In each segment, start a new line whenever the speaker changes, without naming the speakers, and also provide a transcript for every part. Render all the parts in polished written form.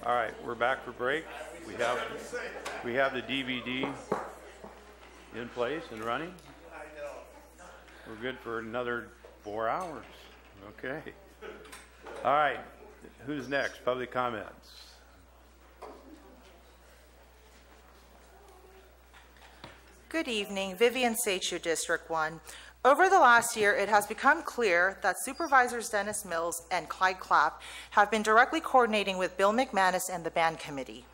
All right, we're back for break. We have the DVD in place and running. We're good for another 4 hours. Okay. All right, who's next? Public comments.
Good evening, Vivian Seichu, District 1. Over the last year, it has become clear that Supervisors Dennis Mills and Clyde Clapp have been directly coordinating with Bill McManus and the Band Committee.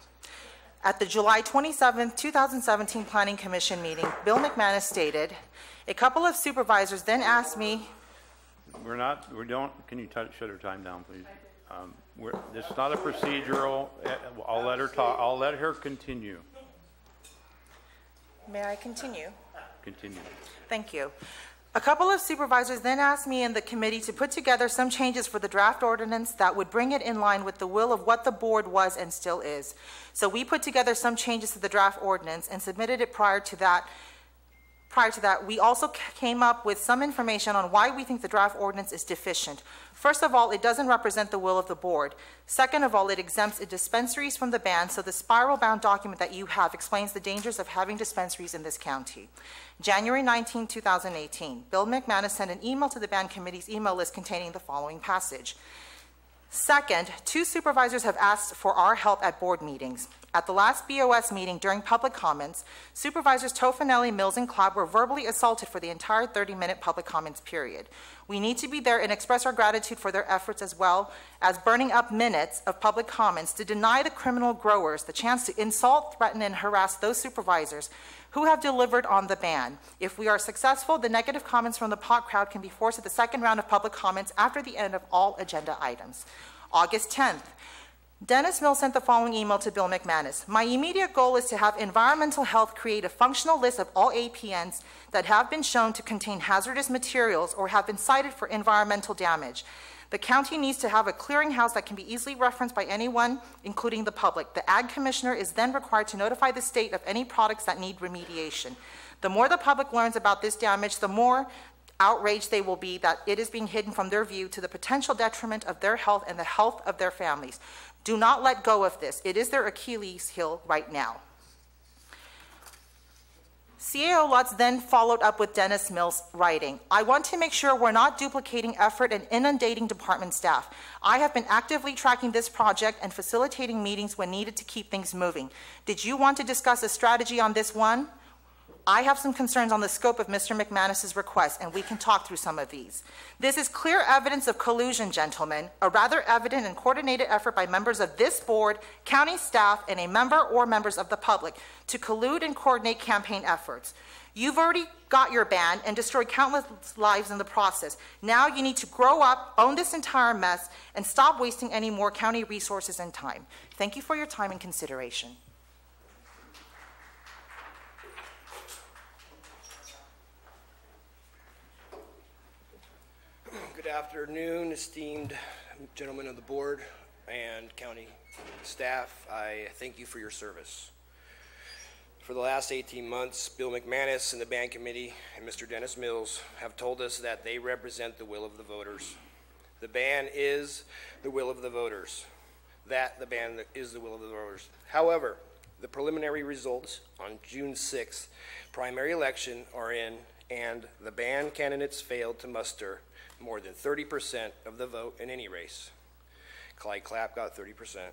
At the July 27, 2017 Planning Commission meeting, Bill McManus stated, a couple of supervisors then asked me... Can you shut her time down, please? This is not a procedural. I'll let her talk. I'll let her continue. May I continue?
Continue.
Thank you. A couple of supervisors then asked me and the committee to put together some changes for the draft ordinance that would bring it in line with the will of what the board was and still is. So we put together some changes to the draft ordinance and submitted it prior to that. We also came up with some information on why we think the draft ordinance is deficient. First of all, it doesn't represent the will of the board. Second of all, it exempts dispensaries from the ban, so the spiral-bound document that you have explains the dangers of having dispensaries in this county. January 19, 2018, Bill McManus sent an email to the ban committee's email list containing the following passage. Second, 2 supervisors have asked for our help at board meetings. At the last BOS meeting during public comments, Supervisors Tofinelli, Mills, and Clapp were verbally assaulted for the entire 30-minute public comments period. We need to be there and express our gratitude for their efforts as well as burning up minutes of public comments to deny the criminal growers the chance to insult, threaten, and harass those supervisors who have delivered on the ban. If we are successful, the negative comments from the pot crowd can be forced to the second round of public comments after the end of all agenda items. August 10th, Dennis Mills sent the following email to Bill McManus. My immediate goal is to have environmental health create a functional list of all APNs that have been shown to contain hazardous materials or have been cited for environmental damage. The county needs to have a clearinghouse that can be easily referenced by anyone, including the public. The Ag Commissioner is then required to notify the state of any products that need remediation. The more the public learns about this damage, the more outraged they will be that it is being hidden from their view to the potential detriment of their health and the health of their families. Do not let go of this. It is their Achilles heel right now. CAO Lutz then followed up with Dennis Mills writing, I want to make sure we're not duplicating effort and inundating department staff. I have been actively tracking this project and facilitating meetings when needed to keep things moving. Did you want to discuss a strategy on this one? I have some concerns on the scope of Mr. McManus's request, and we can talk through some of these. This is clear evidence of collusion, gentlemen, a rather evident and coordinated effort by members of this board, county staff, and a member or members of the public to collude and coordinate campaign efforts. You've already got your ban and destroyed countless lives in the process. Now you need to grow up, own this entire mess, and stop wasting any more county resources and time. Thank you for your time and consideration.
Good afternoon, esteemed gentlemen of the board and county staff. I thank you for your service. For the last 18 months, Bill McManus and the band committee and Mr. Dennis Mills have told us that they represent the will of the voters. The ban is the will of the voters. The ban is the will of the voters. However, the preliminary results on June 6th primary election are in, and the band candidates failed to muster more than 30% of the vote in any race. Clyde Clapp got 30%,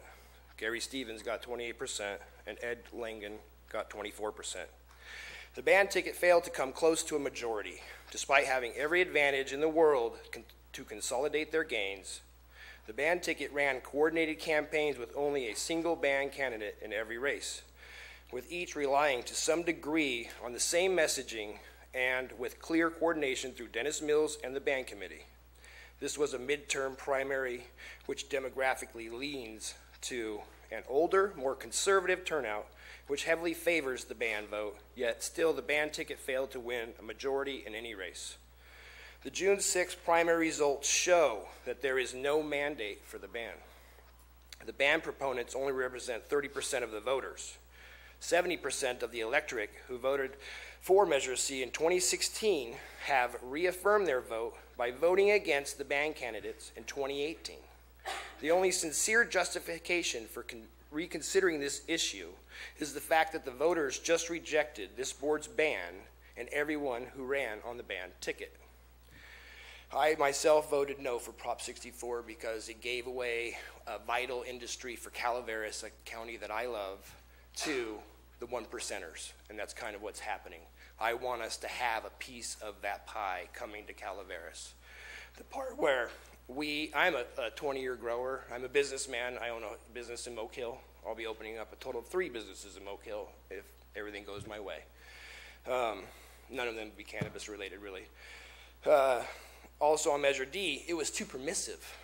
Gary Stevens got 28%, and Ed Langen got 24%. The band ticket failed to come close to a majority, despite having every advantage in the world to consolidate their gains. The band ticket ran coordinated campaigns with only a single band candidate in every race, with each relying to some degree on the same messaging and with clear coordination through Dennis Mills and the band committee. This was a midterm primary which demographically leans to an older, more conservative turnout, which heavily favors the band vote, yet still the band ticket failed to win a majority in any race. The June 6th primary results show that there is no mandate for the band. The band proponents only represent 30% of the voters. 70% of the electorate who voted for Measure C in 2016 have reaffirmed their vote by voting against the band candidates in 2018. The only sincere justification for reconsidering this issue is the fact that the voters just rejected this board's ban and everyone who ran on the ban ticket. I myself voted no for Prop 64 because it gave away a vital industry for Calaveras, a county that I love, to the one percenters, and that's kind of what's happening. I want us to have a piece of that pie coming to Calaveras. The part where I'm a 20-year grower, I'm a businessman, I own a business in Oak Hill. I'll be opening up a total of 3 businesses in Oak Hill if everything goes my way. None of them would be cannabis related, really. Also on Measure D, it was too permissive.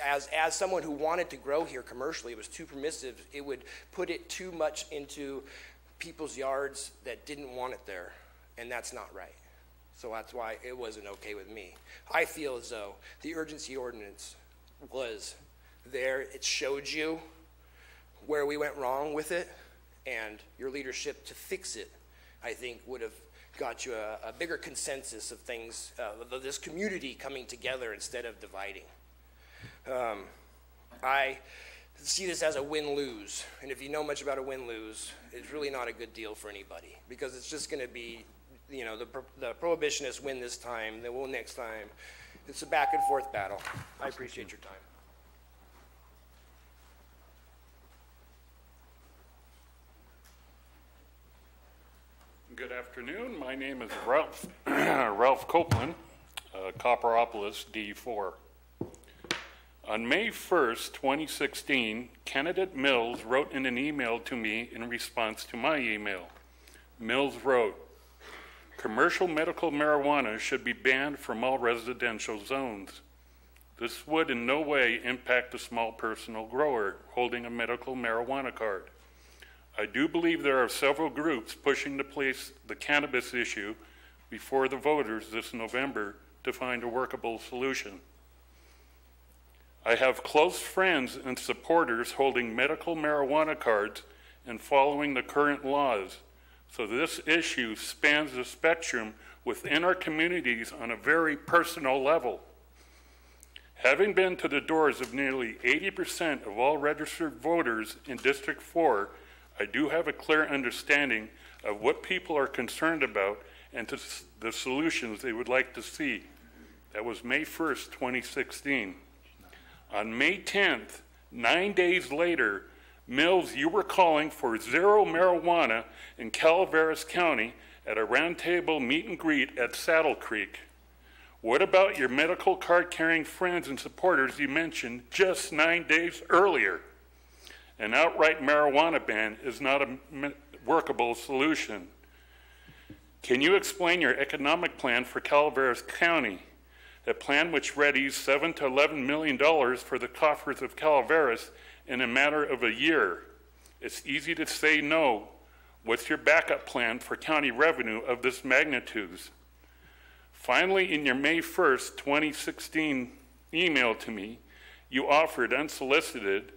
As someone who wanted to grow here commercially, it was too permissive. It would put it too much into people's yards that didn't want it there, and that's not right. So that's why it wasn't okay with me. I feel as though the urgency ordinance was there. It showed you where we went wrong with it, and your leadership to fix it, I think, would have got you a bigger consensus of things, this community coming together instead of dividing. I see this as a win-lose, and if you know much about a win-lose, it's really not a good deal for anybody, because it's just going to be, you know, the prohibitionists win this time, they will next time. It's a back and forth battle. I appreciate your time.
Good afternoon. My name is Ralph, Ralph Copeland, Copperopolis, D4. On May 1st, 2016, candidate Mills wrote in an email to me in response to my email. Mills wrote, "Commercial medical marijuana should be banned from all residential zones. This would in no way impact a small personal grower holding a medical marijuana card. I do believe there are several groups pushing to place the cannabis issue before the voters this November to find a workable solution. I have close friends and supporters holding medical marijuana cards and following the current laws, so this issue spans the spectrum within our communities on a very personal level. Having been to the doors of nearly 80% of all registered voters in District 4, I do have a clear understanding of what people are concerned about and the solutions they would like to see." That was May 1st, 2016. On May 10th, 9 days later, Mills, you were calling for zero marijuana in Calaveras County at a roundtable meet and greet at Saddle Creek. What about your medical card carrying friends and supporters you mentioned just 9 days earlier? An outright marijuana ban is not a workable solution. Can you explain your economic plan for Calaveras County, a plan which readies $7 to $11 million for the coffers of Calaveras in a matter of a year? It's easy to say no. What's your backup plan for county revenue of this magnitude? Finally, in your May 1st, 2016 email to me, you offered unsolicited,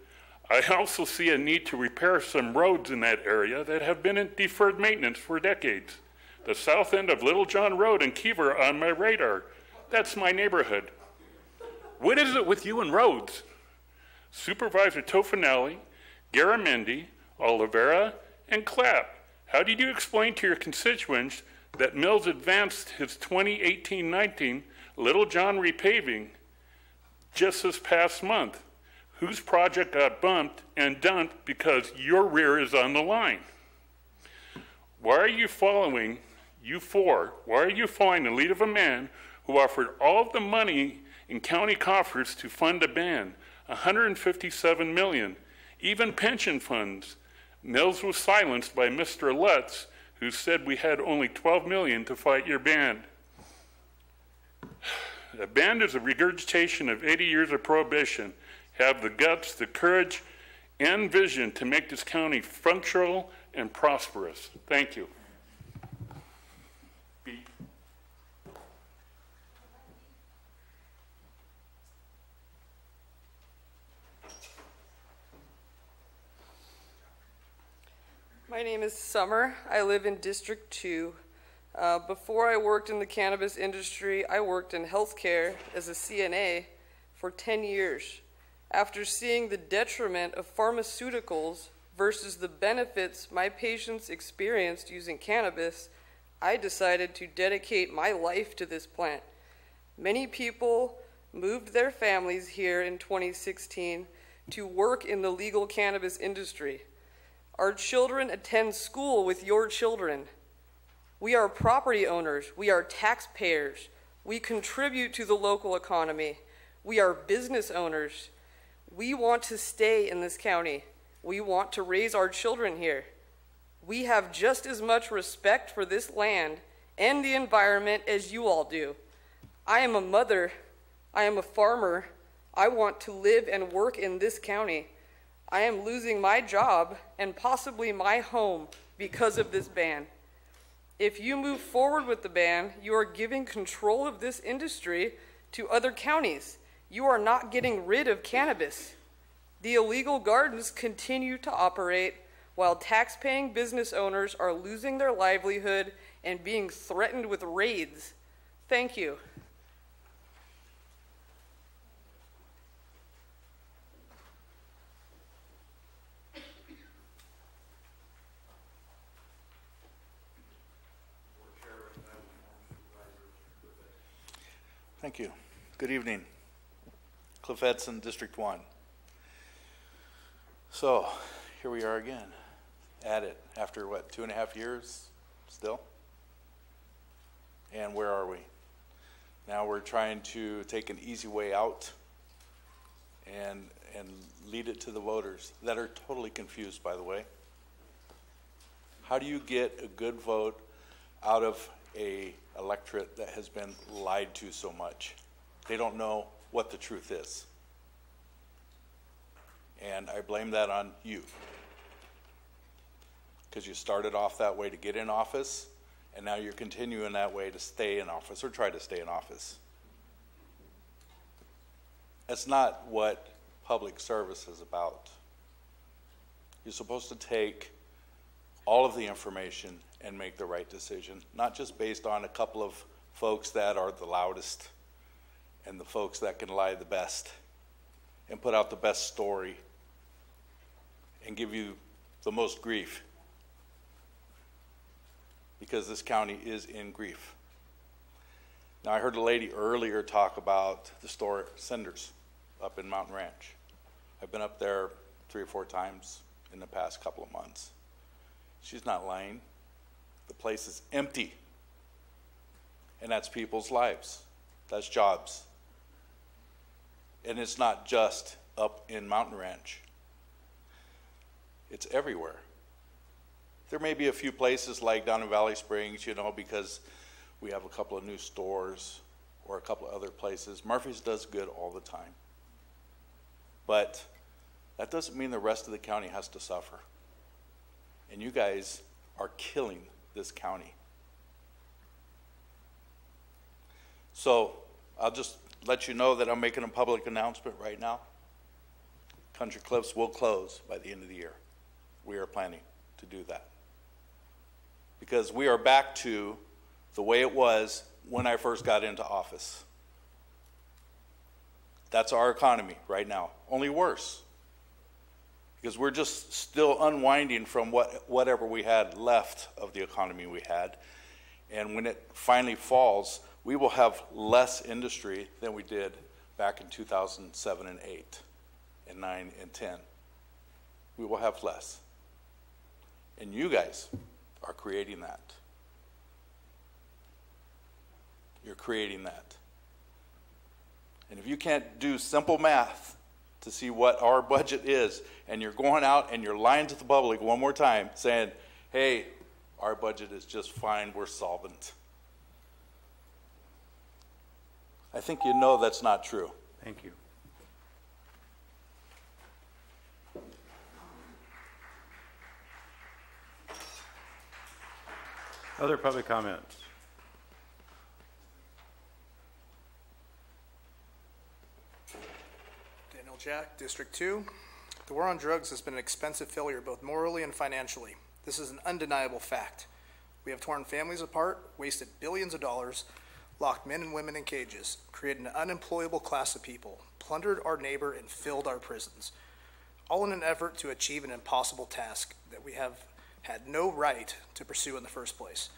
"I also see a need to repair some roads in that area that have been in deferred maintenance for decades. The south end of Little John Road and Kiever are on my radar. That's my neighborhood." What is it with you and roads? Supervisor Tofinelli, Garamendi, Oliveira, and Clapp, how did you explain to your constituents that Mills advanced his 2018-19 Little John repaving just this past month? Whose project got bumped and dumped because your rear is on the line? Why are you following, why are you following the lead of a man who offered all of the money in county coffers to fund a ban, $157 million, even pension funds? Mills was silenced by Mr. Lutz, who said we had only $12 million to fight your ban. A ban is a regurgitation of 80 years of prohibition. Have the guts, the courage, and vision to make this county functional and prosperous. Thank you.
My name is Summer. I live in District 2. Before I worked in the cannabis industry, I worked in healthcare as a CNA for 10 years. After seeing the detriment of pharmaceuticals versus the benefits my patients experienced using cannabis, I decided to dedicate my life to this plant. Many people moved their families here in 2016 to work in the legal cannabis industry. Our children attend school with your children. We are property owners. We are taxpayers. We contribute to the local economy. We are business owners. We want to stay in this county. We want to raise our children here. We have just as much respect for this land and the environment as you all do. I am a mother. I am a farmer. I want to live and work in this county. I am losing my job and possibly my home because of this ban. If you move forward with the ban, you are giving control of this industry to other counties. You are not getting rid of cannabis. The illegal gardens continue to operate while tax-paying business owners are losing their livelihood and being threatened with raids. Thank you.
Thank you. Good evening. Cliff Edson, District 1. So, here we are again, at it, after what, 2.5 years still? And where are we? Now we're trying to take an easy way out and lead it to the voters that are totally confused, by the way. How do you get a good vote out of a electorate that has been lied to so much? They don't know what the truth is. And I blame that on you. Because you started off that way to get in office, and now you're continuing that way to stay in office, or try to stay in office. That's not what public service is about. You're supposed to take all of the information and make the right decision, not just based on a couple of folks that are the loudest and the folks that can lie the best and put out the best story and give you the most grief, because this county is in grief. Now, I heard a lady earlier talk about the store Cinders up in Mountain Ranch. I've been up there 3 or 4 times in the past couple of months. She's not lying. The place is empty. And that's people's lives. That's jobs. And it's not just up in Mountain Ranch. It's everywhere. There may be a few places like down in Valley Springs, you know, because we have a couple of new stores or a couple of other places. Murphy's does good all the time. But that doesn't mean the rest of the county has to suffer. And you guys are killing this county. So I'll just let you know that I'm making a public announcement right now. Country Cliffs will close by the end of the year. We are planning to do that. Because we are back to the way it was when I first got into office. That's our economy right now, only worse. Because we're just still unwinding from whatever we had left of the economy we had. And when it finally falls, we will have less industry than we did back in 2007 and 8 and 9 and 10. We will have less. And you guys are creating that. You're creating that. And if you can't do simple math to see what our budget is, and you're going out and you're lying to the public one more time saying, hey, our budget is just fine, we're solvent. I think you know that's not true.
Thank you. Other public comments?
Daniel Jack, District 2. The war on drugs has been an expensive failure both morally and financially. This is an undeniable fact. We have torn families apart, wasted billions of dollars, locked men and women in cages, created an unemployable class of people, plundered our neighbor and filled our prisons, all in an effort to achieve an impossible task that we have had no right to pursue in the first place.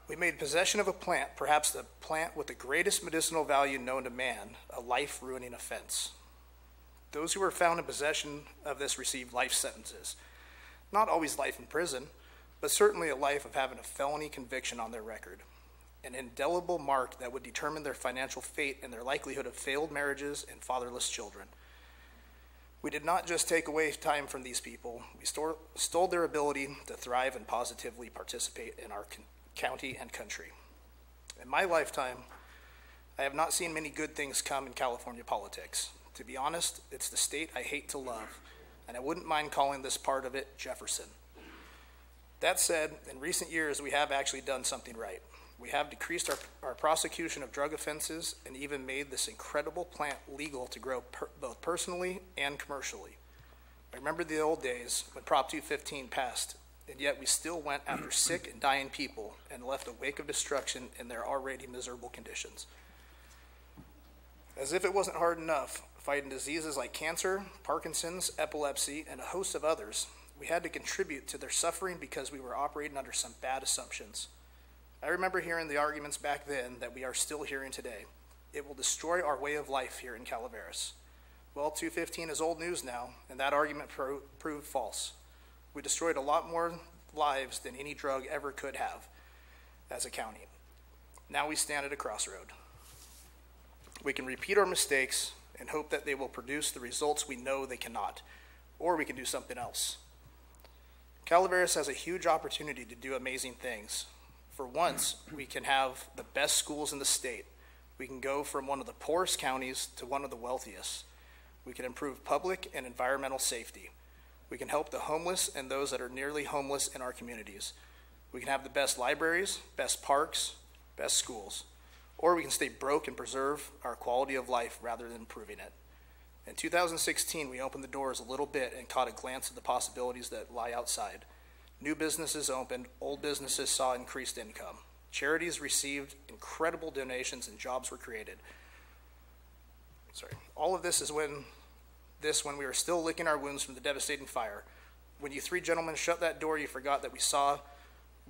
We made possession of a plant, perhaps the plant with the greatest medicinal value known to man, a life-ruining offense. Those who were found in possession of this received life sentences. Not always life in prison, but certainly a life of having a felony conviction on their record, an indelible mark that would determine their financial fate and their likelihood of failed marriages and fatherless children. We did not just take away time from these people, we stole their ability to thrive and positively participate in our county and country. In my lifetime, I have not seen many good things come in California politics. To be honest, it's the state I hate to love, and I wouldn't mind calling this part of it Jefferson. That said, in recent years, we have actually done something right. We have decreased our prosecution of drug offenses and even made this incredible plant legal to grow both personally and commercially. I remember the old days when Prop 215 passed, and yet we still went after sick and dying people and left a wake of destruction in their already miserable conditions. As if it wasn't hard enough, fighting diseases like cancer, Parkinson's, epilepsy, and a host of others, we had to contribute to their suffering because we were operating under some bad assumptions. I remember hearing the arguments back then that we are still hearing today. It will destroy our way of life here in Calaveras. Well, 215 is old news now, and that argument proved false. We destroyed a lot more lives than any drug ever could have as a county. Now we stand at a crossroad. We can repeat our mistakes and hope that they will produce the results we know they cannot, or we can do something else. Calaveras has a huge opportunity to do amazing things. For once, we can have the best schools in the state. We can go from one of the poorest counties to one of the wealthiest. We can improve public and environmental safety. We can help the homeless and those that are nearly homeless in our communities. We can have the best libraries, best parks, best schools. Or we can stay broke and preserve our quality of life rather than improving it. In 2016, we opened the doors a little bit and caught a glance at the possibilities that lie outside. New businesses opened, old businesses saw increased income. Charities received incredible donations and jobs were created. All of this is when we were still licking our wounds from the devastating fire. When you three gentlemen shut that door, you forgot that we saw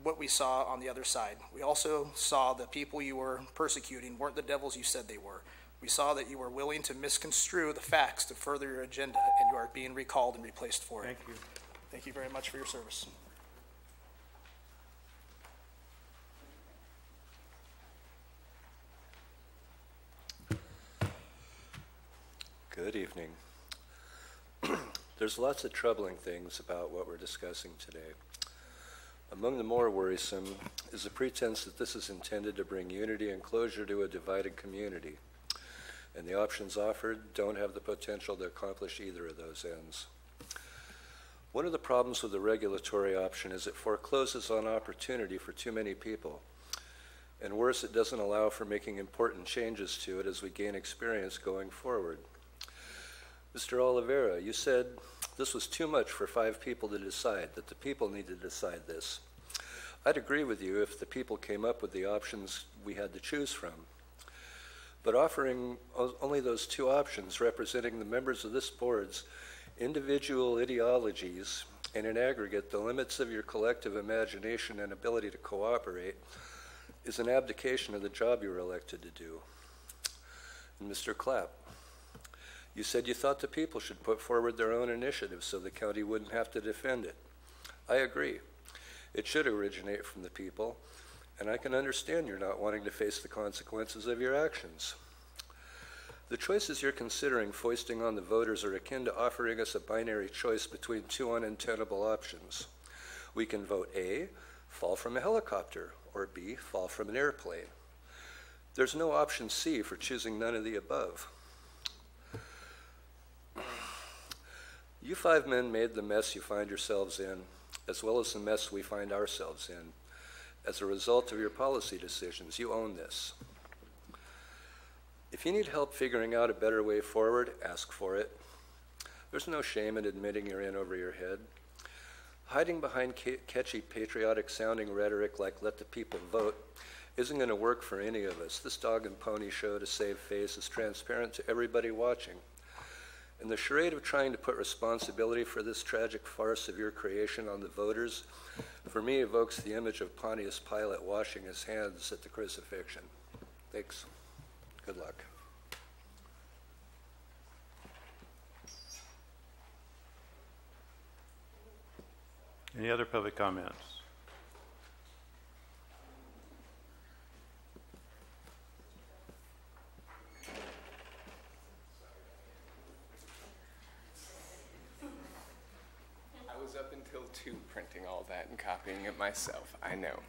what we saw on the other side. We also saw the people you were persecuting weren't the devils you said they were. We saw that you were willing to misconstrue the facts to further your agenda, and you are being recalled and replaced for it.
Thank you.
Thank you very much for your service.
Good evening. There's lots of troubling things about what we're discussing today. Among the more worrisome is the pretense that this is intended to bring unity and closure to a divided community, and the options offered don't have the potential to accomplish either of those ends. One of the problems with the regulatory option is it forecloses on opportunity for too many people, and worse, it doesn't allow for making important changes to it as we gain experience going forward. Mr. Oliveira, you said this was too much for 5 people to decide, that the people need to decide this. I'd agree with you if the people came up with the options we had to choose from. But offering only those 2 options representing the members of this board's individual ideologies and in aggregate the limits of your collective imagination and ability to cooperate is an abdication of the job you were elected to do. And Mr. Clapp, you said you thought the people should put forward their own initiative so the county wouldn't have to defend it. I agree. It should originate from the people, and I can understand you're not wanting to face the consequences of your actions. The choices you're considering foisting on the voters are akin to offering us a binary choice between 2 untenable options. We can vote A, fall from a helicopter, or B, fall from an airplane. There's no option C for choosing none of the above. You 5 men made the mess you find yourselves in, as well as the mess we find ourselves in. As a result of your policy decisions, you own this. If you need help figuring out a better way forward, ask for it. There's no shame in admitting you're in over your head. Hiding behind catchy patriotic-sounding rhetoric like "let the people vote" isn't going to work for any of us. This dog and pony show to save face is transparent to everybody watching. And the charade of trying to put responsibility for this tragic farce of your creation on the voters, for me, evokes the image of Pontius Pilate washing his hands at the crucifixion. Thanks. Good luck.
Any other public comments?
I was up until 2 printing all that and copying it myself, I know.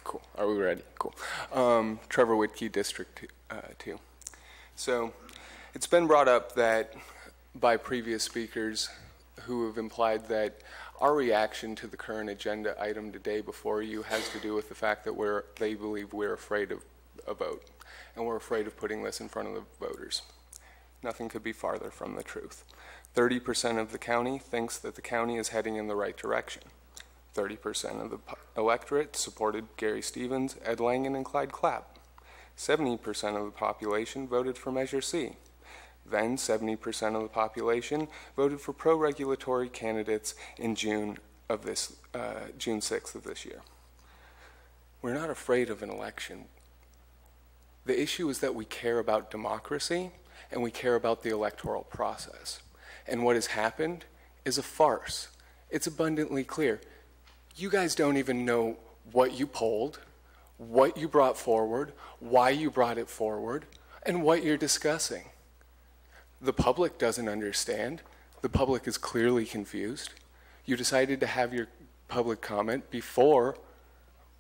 Cool. Are we ready? Cool. Trevor Whitkey, District 2. So it's been brought up that by previous speakers who have implied that our reaction to the current agenda item today before you has to do with the fact that they believe we're afraid of a vote, and we're afraid of putting this in front of the voters. Nothing could be farther from the truth. 30% of the county thinks that the county is heading in the right direction. 30% of the electorate supported Gary Stevens, Ed Langen, and Clyde Clapp. 70% of the population voted for Measure C. Then 70% of the population voted for pro-regulatory candidates in June 6th of this year. We're not afraid of an election. The issue is that we care about democracy and we care about the electoral process. And what has happened is a farce. It's abundantly clear. You guys don't even know what you polled, what you brought forward, why you brought it forward, and what you're discussing. The public doesn't understand. The public is clearly confused. You decided to have your public comment before,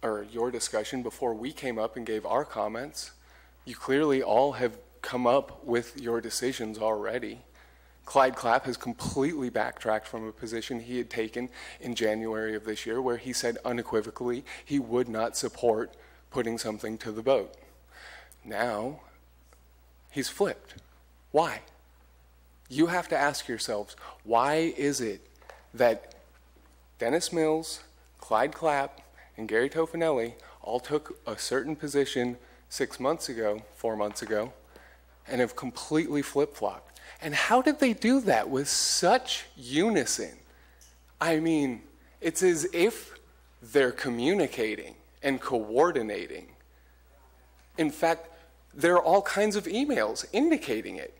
or your discussion before we came up and gave our comments. You clearly all have come up with your decisions already. Clyde Clapp has completely backtracked from a position he had taken in January of this year where he said unequivocally he would not support putting something to the vote. Now, he's flipped. Why? You have to ask yourselves, why is it that Dennis Mills, Clyde Clapp, and Gary Tofinelli all took a certain position 6 months ago, 4 months ago, and have completely flip-flopped? And how did they do that with such unison? I mean, it's as if they're communicating and coordinating. In fact, there are all kinds of emails indicating it.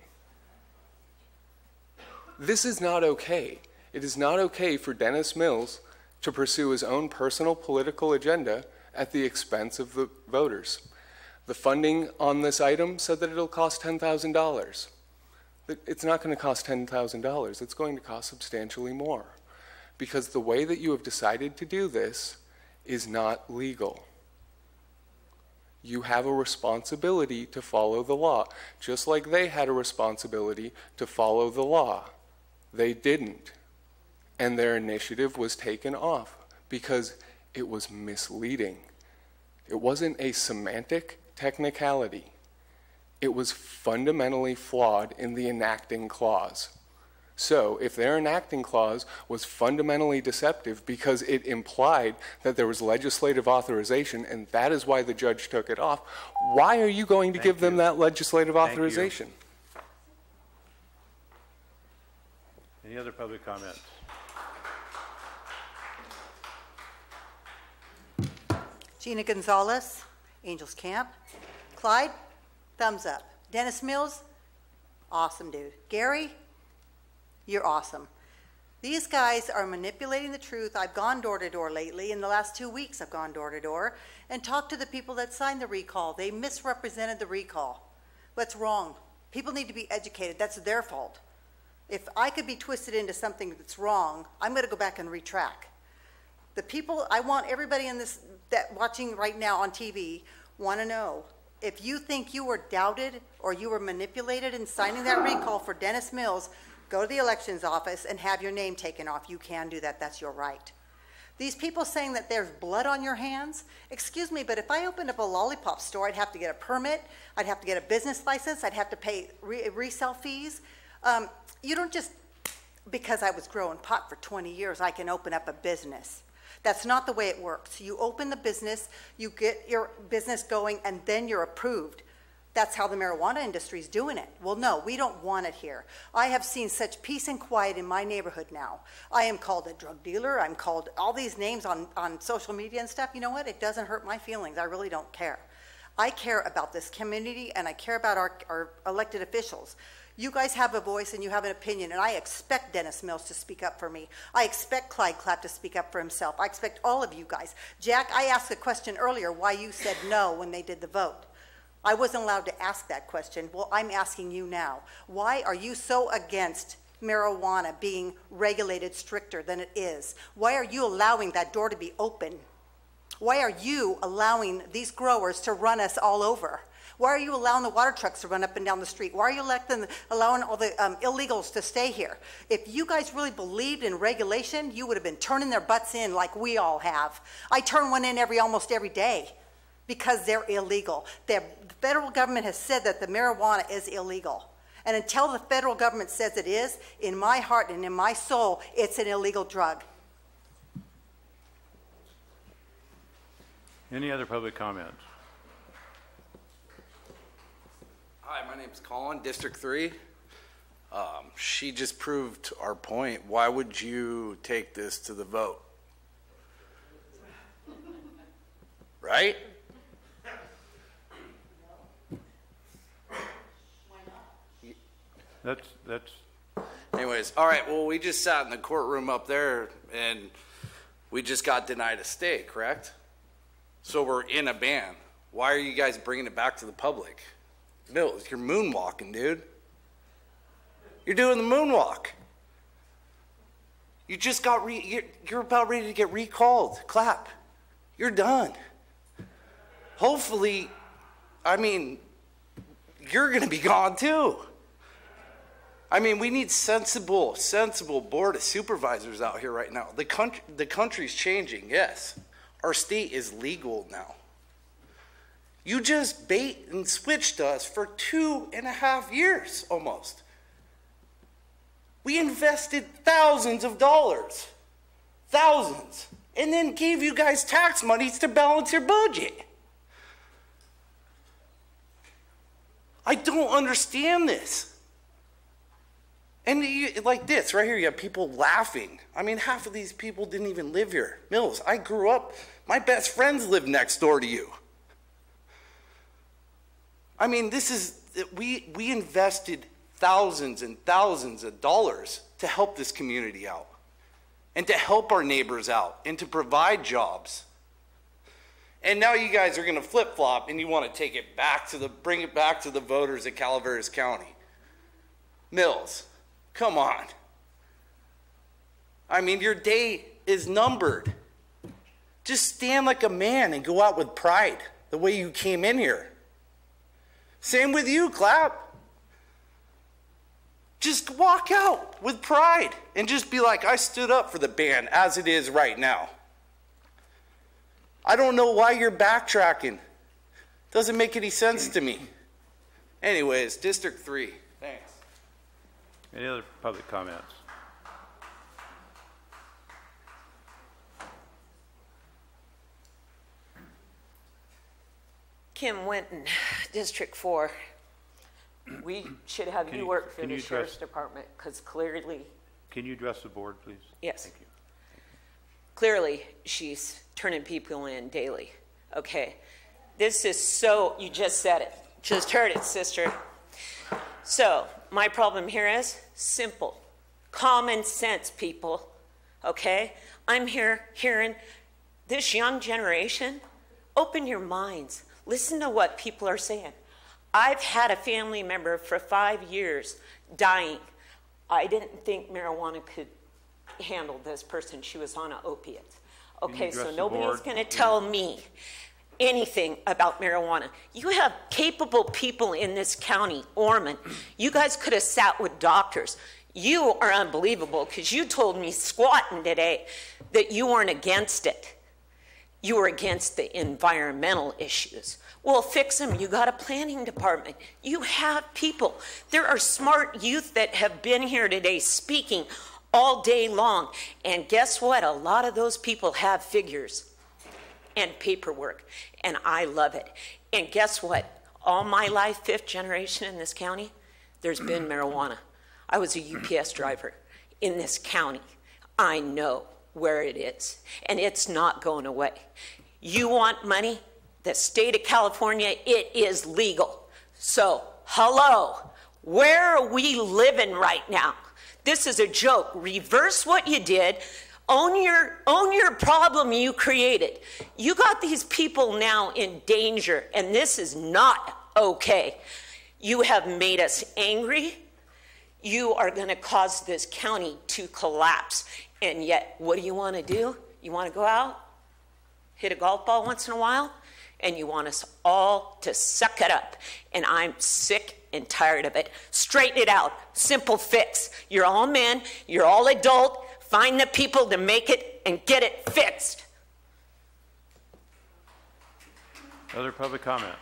This is not okay. It is not okay for Dennis Mills to pursue his own personal political agenda at the expense of the voters. The funding on this item said that it'll cost $10,000. It's not going to cost $10,000. It's going to cost substantially more, because the way that you have decided to do this is not legal. You have a responsibility to follow the law, just like they had a responsibility to follow the law. They didn't, and their initiative was taken off because it was misleading. It wasn't a semantic technicality. It was fundamentally flawed in the enacting clause. So if their enacting clause was fundamentally deceptive because it implied that there was legislative authorization, and that is why the judge took it off, why are you going to give them that legislative authorization?
Any other public comments?
Gina Gonzalez, Angels Camp. Clyde, thumbs up. Dennis Mills, awesome dude. Gary, you're awesome. These guys are manipulating the truth. I've gone door to door lately. In the last 2 weeks, I've gone door to door and talked to the people that signed the recall. They misrepresented the recall. What's wrong? People need to be educated. That's their fault. If I could be twisted into something that's wrong, I'm going to go back and retrack. The people, I want everybody in this that watching right now on TV want to know, if you think you were doubted or you were manipulated in signing that recall for Dennis Mills, go to the elections office and have your name taken off. You can do that. That's your right. These people saying that there's blood on your hands, excuse me, but if I opened up a lollipop store, I'd have to get a permit, I'd have to get a business license, I'd have to pay resale fees. You don't just, because I was growing pot for 20 years, I can open up a business. That's not the way it works. You open the business, you get your business going, and then you're approved. That's how the marijuana industry is doing it. Well, no, we don't want it here. I have seen such peace and quiet in my neighborhood now. I am called a drug dealer. I'm called all these names on social media and stuff. You know what? It doesn't hurt my feelings. I really don't care. I care about this community, and I care about our elected officials. You guys have a voice and you have an opinion, and I expect Dennis Mills to speak up for me. I expect Clyde Clapp to speak up for himself. I expect all of you guys. Jack, I asked a question earlier why you said no when they did the vote. I wasn't allowed to ask that question. Well, I'm asking you now. Why are you so against marijuana being regulated stricter than it is? Why are you allowing that door to be open? Why are you allowing these growers to run us all over? Why are you allowing the water trucks to run up and down the street? Why are you allowing all the illegals to stay here? If you guys really believed in regulation, you would have been turning their butts in like we all have. I turn one in almost every day because they're illegal. The federal government has said that the marijuana is illegal. And until the federal government says it is, in my heart and in my soul, it's an illegal drug.
Any other public comments?
Hi, my name's Colin, District 3. She just proved our point. Why would you take this to the vote? Right?
That's.
Anyways, all right, well, we just sat in the courtroom up there and we just got denied a stay, correct? So we're in a ban. Why are you guys bringing it back to the public? Mills, you're moonwalking, dude. You're doing the moonwalk. You just got, you're about ready to get recalled. Clap. You're done. Hopefully, I mean, you're going to be gone too. I mean, we need sensible board of supervisors out here right now. The country's changing, yes. Our state is legal now. You just bait and switched us for 2.5 years almost. We invested thousands of dollars, thousands, and then gave you guys tax monies to balance your budget. I don't understand this. And like this, right here, you have people laughing. I mean, half of these people didn't even live here. Mills, I grew up, my best friends live next door to you. I mean, this is, we invested thousands and thousands of dollars to help this community out and to help our neighbors out and to provide jobs. And now you guys are going to flip-flop and you want to take it back to bring it back to the voters of Calaveras County. Mills, come on. I mean, your day is numbered. Just stand like a man and go out with pride the way you came in here. Same with you, Clapp. Just walk out with pride and just be like, I stood up for the ban as it is right now. I don't know why you're backtracking. Doesn't make any sense to me. Anyways, District 3. Thanks.
Any other public comments?
Kim Winton, District 4. We should have you work for the Sheriff's Department because clearly...
Can you address the board, please?
Yes.
Thank you.
Clearly, she's turning people in daily. Okay. This is so... You just said it. Just heard it, sister. So, my problem here is simple. Common sense, people. Okay? I'm here hearing this young generation, open your minds. Listen to what people are saying. I've had a family member for 5 years dying. I didn't think marijuana could handle this person. She was on an opiate. Okay, so nobody's going to tell me anything about marijuana. You have capable people in this county, Ormond. You guys could have sat with doctors. You are unbelievable because you told me squatting today that you weren't against it. You were against the environmental issues. Well, fix them. You got a planning department. You have people. There are smart youth that have been here today speaking all day long. And guess what? A lot of those people have figures and paperwork. And I love it. And guess what? All my life, fifth generation in this county, there's been marijuana. I was a UPS driver in this county. I know where it is, and it's not going away. You want money? The state of California, it is legal. So, hello, where are we living right now? This is a joke. Reverse what you did. Own your problem you created. You got these people now in danger, and this is not okay. You have made us angry. You are going to cause this county to collapse. And yet, what do you want to do? You want to go out, hit a golf ball once in a while, and you want us all to suck it up. And I'm sick and tired of it. Straighten it out. Simple fix. You're all men. You're all adult. Find the people to make it and get it fixed.
Other public comment?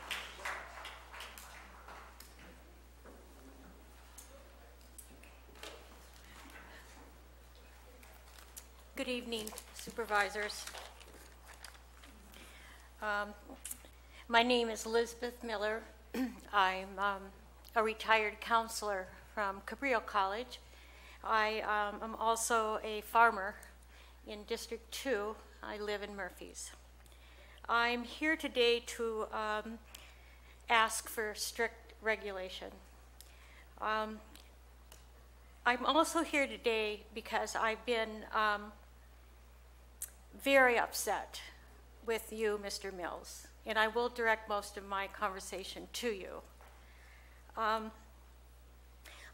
Good evening, supervisors. My name is Elizabeth Miller. I'm a retired counselor from Cabrillo College. I am also a farmer in District 2. I live in Murphys. I'm here today to ask for strict regulation. I'm also here today because I've been very upset with you, Mr. Mills, and I will direct most of my conversation to you. I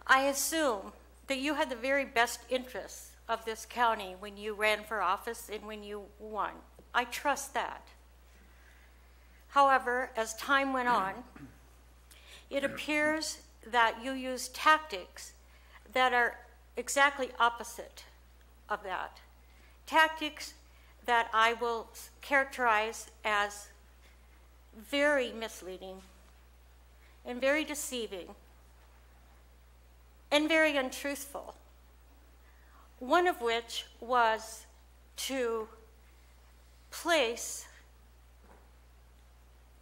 assume that you had the very best interests of this county when you ran for office and when you won. I trust that. However, as time went on, it appears that you used tactics that are exactly opposite of that. Tactics that I will characterize as very misleading and very deceiving and very untruthful. One of which was to place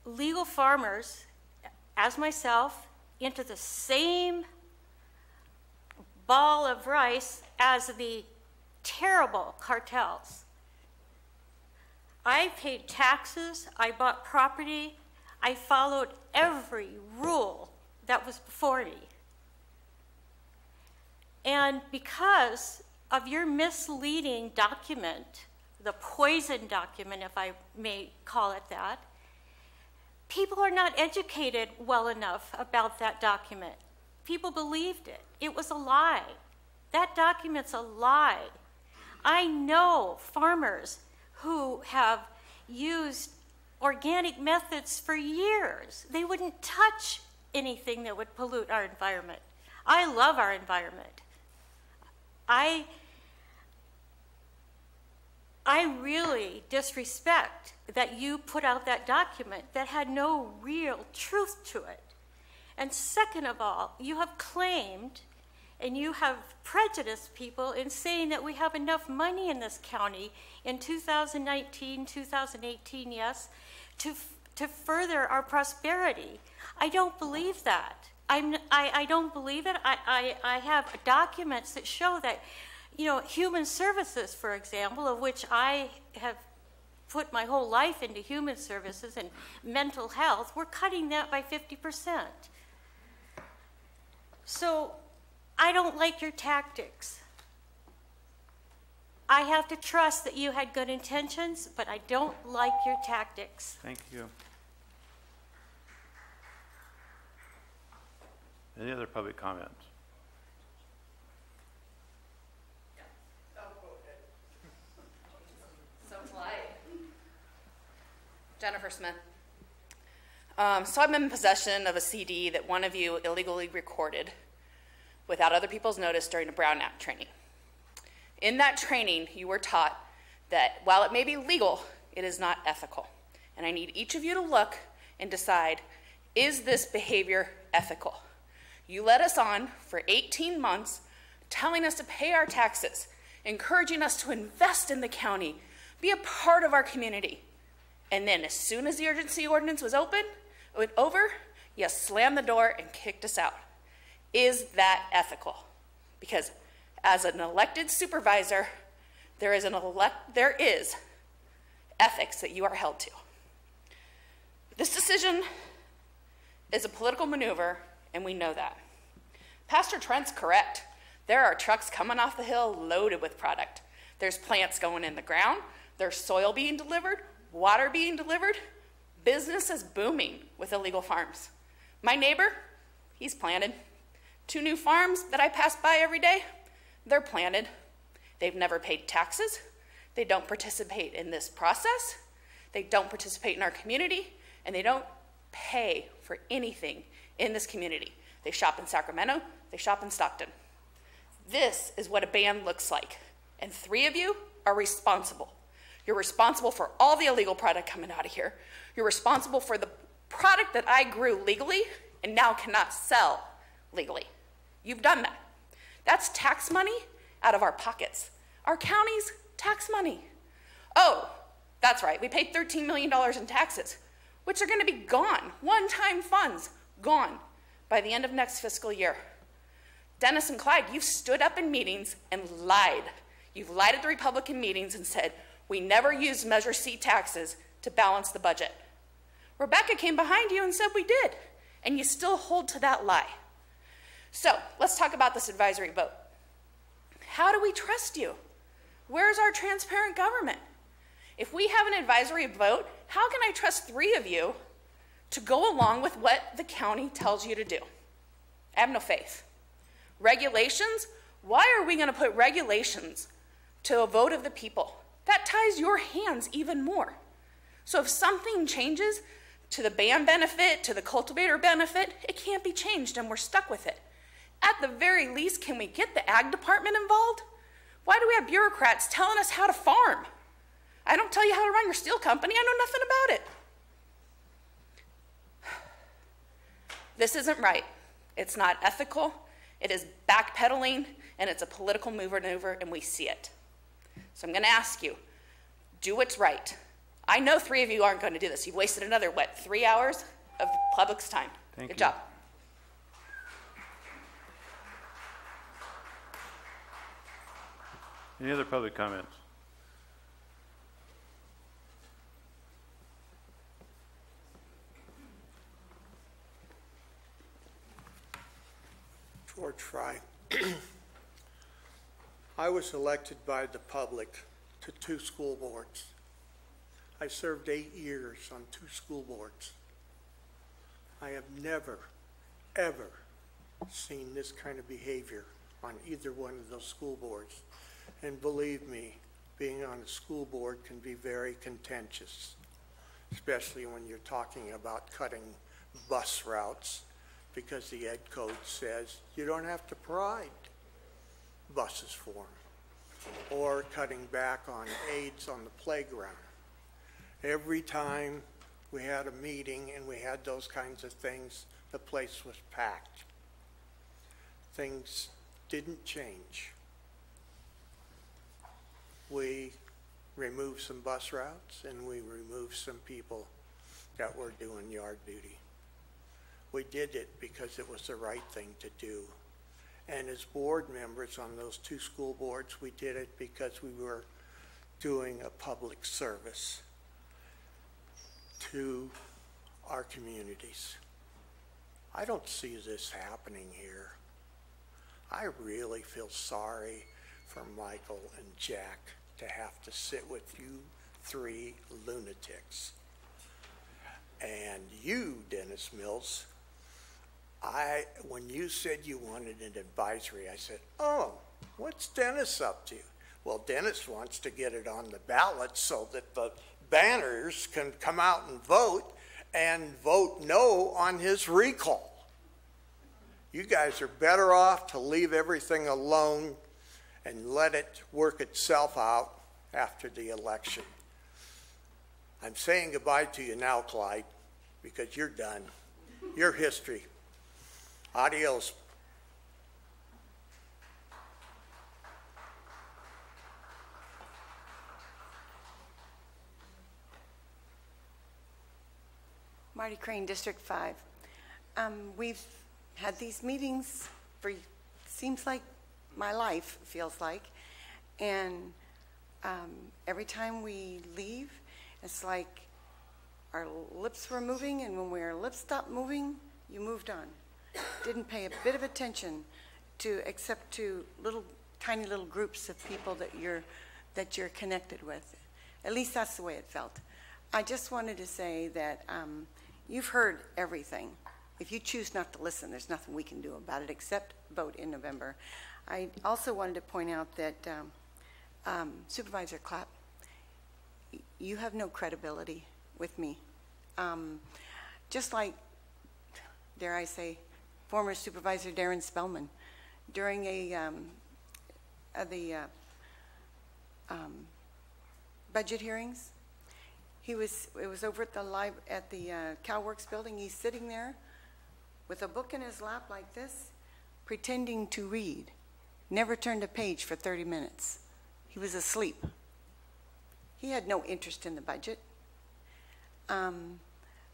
legal farmers, as myself, into the same ball of rice as the terrible cartels. I paid taxes, I bought property, I followed every rule that was before me. And because of your misleading document, the poison document, if I may call it that, people are not educated well enough about that document. People believed it. It was a lie. That document's a lie. I know farmers who have used organic methods for years. They wouldn't touch anything that would pollute our environment. I love our environment. I really disrespect that you put out that document that had no real truth to it. And second of all, you have claimed and you have prejudiced people in saying that we have enough money in this county in 2019, 2018, yes, to further our prosperity. I don't believe that. I don't believe it. I have documents that show that, you know, human services, for example, of which I have put my whole life into human services and mental health, we're cutting that by 50%. So I don't like your tactics. I have to trust that you had good intentions, but I don't like your tactics.
Thank you. Any other public comments?
So Clyde. Jennifer Smith. So I'm in possession of a CD that one of you illegally recorded. without other people's notice during a Brown Act training. In that training, you were taught that while it may be legal, it is not ethical. And I need each of you to look and decide, is this behavior ethical? You led us on for 18 months, telling us to pay our taxes, encouraging us to invest in the county, be a part of our community. And then as soon as the urgency ordinance was over, you slammed the door and kicked us out. Is that ethical? Because as an elected supervisor, there is ethics that you are held to. This decision is a political maneuver, and we know that. Pastor Trent's correct. There are trucks coming off the hill loaded with product. There's plants going in the ground. There's soil being delivered, water being delivered. Business is booming with illegal farms. My neighbor, he's planted. 2 new farms that I pass by every day, they're planted. They've never paid taxes. They don't participate in this process. They don't participate in our community, and they don't pay for anything in this community. They shop in Sacramento. They shop in Stockton. This is what a ban looks like, and 3 of you are responsible. You're responsible for all the illegal product coming out of here. You're responsible for the product that I grew legally and now cannot sell legally. You've done that. That's tax money out of our pockets. Our county's tax money. Oh, that's right. We paid $13 million in taxes, which are going to be gone. One-time funds, gone by the end of next fiscal year. Dennis and Clyde, you've stood up in meetings and lied. You've lied at the Republican meetings and said, we never used Measure C taxes to balance the budget. Rebecca came behind you and said we did, and you still hold to that lie. So let's talk about this advisory vote. How do we trust you? Where's our transparent government? If we have an advisory vote, how can I trust 3 of you to go along with what the county tells you to do? I have no faith. Regulations? Why are we going to put regulations to a vote of the people? That ties your hands even more. So if something changes to the ban benefit, to the cultivator benefit, it can't be changed and we're stuck with it. At the very least, can we get the ag department involved? Why do we have bureaucrats telling us how to farm? I don't tell you how to run your steel company. I know nothing about it. This isn't right. It's not ethical. It is backpedaling, and it's a political maneuver, and we see it. So I'm going to ask you, do what's right. I know 3 of you aren't going to do this. You've wasted another, 3 hours of the public's time. Good job.
Any other public comments?
George Fry. I was elected by the public to 2 school boards. I served 8 years on 2 school boards. I have never, ever seen this kind of behavior on either one of those school boards. And believe me, being on a school board can be very contentious, especially when you're talking about cutting bus routes, because the ed code says you don't have to provide buses for them, or cutting back on aids on the playground. Every time we had a meeting and we had those kinds of things, the place was packed. Things didn't change. We removed some bus routes and we removed some people that were doing yard duty. We did it because it was the right thing to do. And as board members on those 2 school boards, we did it because we were doing a public service to our communities. I don't see this happening here. I really feel sorry for Michael and Jack to have to sit with you 3 lunatics. And you, Dennis Mills, when you said you wanted an advisory, I said, oh, what's Dennis up to? Well, Dennis wants to get it on the ballot so that the banners can come out and vote no on his recall. You guys are better off to leave everything alone and let it work itself out after the election. I'm saying goodbye to you now, Clyde, because you're done. You're history. Adios.
Marty Crane, District 5. We've had these meetings for, seems like my life feels like, and every time we leave, it's like our lips were moving, and when our lips stopped moving, you moved on. Didn't pay a bit of attention to, except to little, tiny little groups of people that you're connected with. At least that's the way it felt. I just wanted to say that you've heard everything. If you choose not to listen, there's nothing we can do about it except vote in November. I also wanted to point out that Supervisor Clapp, you have no credibility with me. Just like, dare I say, former Supervisor Darren Spellman, during the budget hearings, it was over at the CalWorks building. He's sitting there with a book in his lap like this, pretending to read. Never turned a page for 30 minutes. He was asleep. He had no interest in the budget.